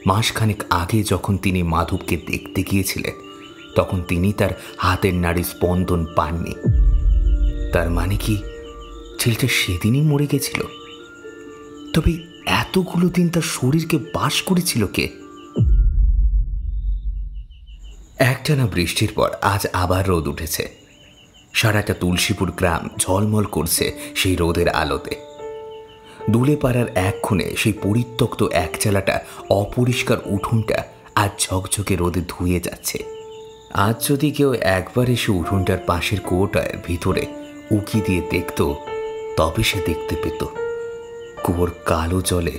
মাসখানেক আগে যখন তিনি মাধবকে দেখতে গিয়েছিলেন, তখন তিনি তার হাতের নাড়ির স্পন্দন পাননি। তার মানে কি ছেলেটা সেদিনই মরে গেছিল? তবে এতগুলো দিন তার শরীরকে বাস করেছিল কে? একটানা বৃষ্টির পর আজ আবার রোদ উঠেছে। সারাটা তুলসীপুর গ্রাম ঝলমল করছে সেই রোদের আলোতে। দুলেপাড়ার এক কোণে সেই পরিত্যক্ত একচালাটা অপরিষ্কার উঠোনটা আজ ঝকঝকে রোদে ধুয়ে যাচ্ছে। আজ যদি কেউ একবার এসে উঠোনটার পাশের কুয়োটার ভিতরে উকি দিয়ে দেখত, তবে সে দেখতে পেত কুয়োর কালো জলে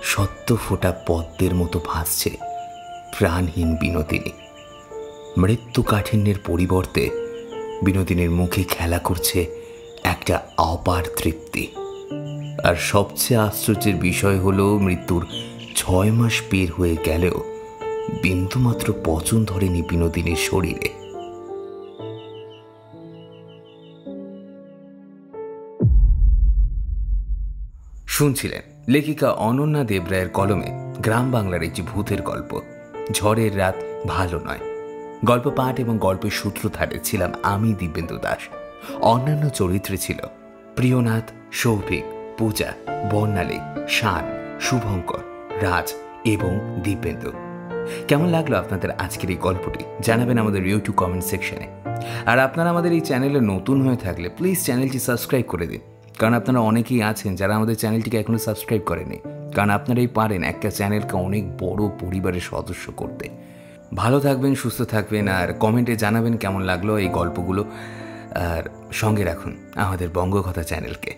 সদ্য ফোটা পদ্মের মতো ভাসছে প্রাণহীন বিনোদিনী। মৃত্যু কাঠিন্যের পরিবর্তে বিনোদিনীর মুখে খেলা করছে একটা অপার তৃপ্তি। আর সবচেয়ে আশ্চর্যের বিষয় হলো, মৃত্যুর 6 মাস পের হয়ে গেলেও বিন্দুমাত্র পচন ধরেনি বিনোদিনীর শরীরে। শুনছিলেন লেখিকা অনন্যা দেবরায়ের কলমে গ্রাম বাংলার একটি ভূতের গল্প, ঝড়ের রাত ভালো নয়। গল্প পাঠ এবং গল্পের সূত্রধারে ছিলাম আমি, দিব্যেন্দু দাস। অন্যান্য চরিত্রে ছিল প্রিয়নাথ, সৌভিক, পূজা, বর্ণালী, শান, শুভঙ্কর, রাজ এবং দিব্যেন্দু। কেমন লাগলো আপনাদের আজকের এই গল্পটি জানাবেন আমাদের ইউটিউব কমেন্ট সেকশনে। আর আপনারা আমাদের এই চ্যানেলে নতুন হয়ে থাকলে প্লিজ চ্যানেলটি সাবস্ক্রাইব করে দিন, কারণ আপনারা অনেকেই আছেন যারা আমাদের চ্যানেলটিকে এখনো সাবস্ক্রাইব করেনি। কারণ আপনারাই পারেন একটা চ্যানেলকে অনেক বড় পরিবারের সদস্য করতে। ভালো থাকবেন, সুস্থ থাকবেন, আর কমেন্টে জানাবেন কেমন লাগলো এই গল্পগুলো। আর সঙ্গে রাখুন আমাদের বঙ্গকথা চ্যানেলকে।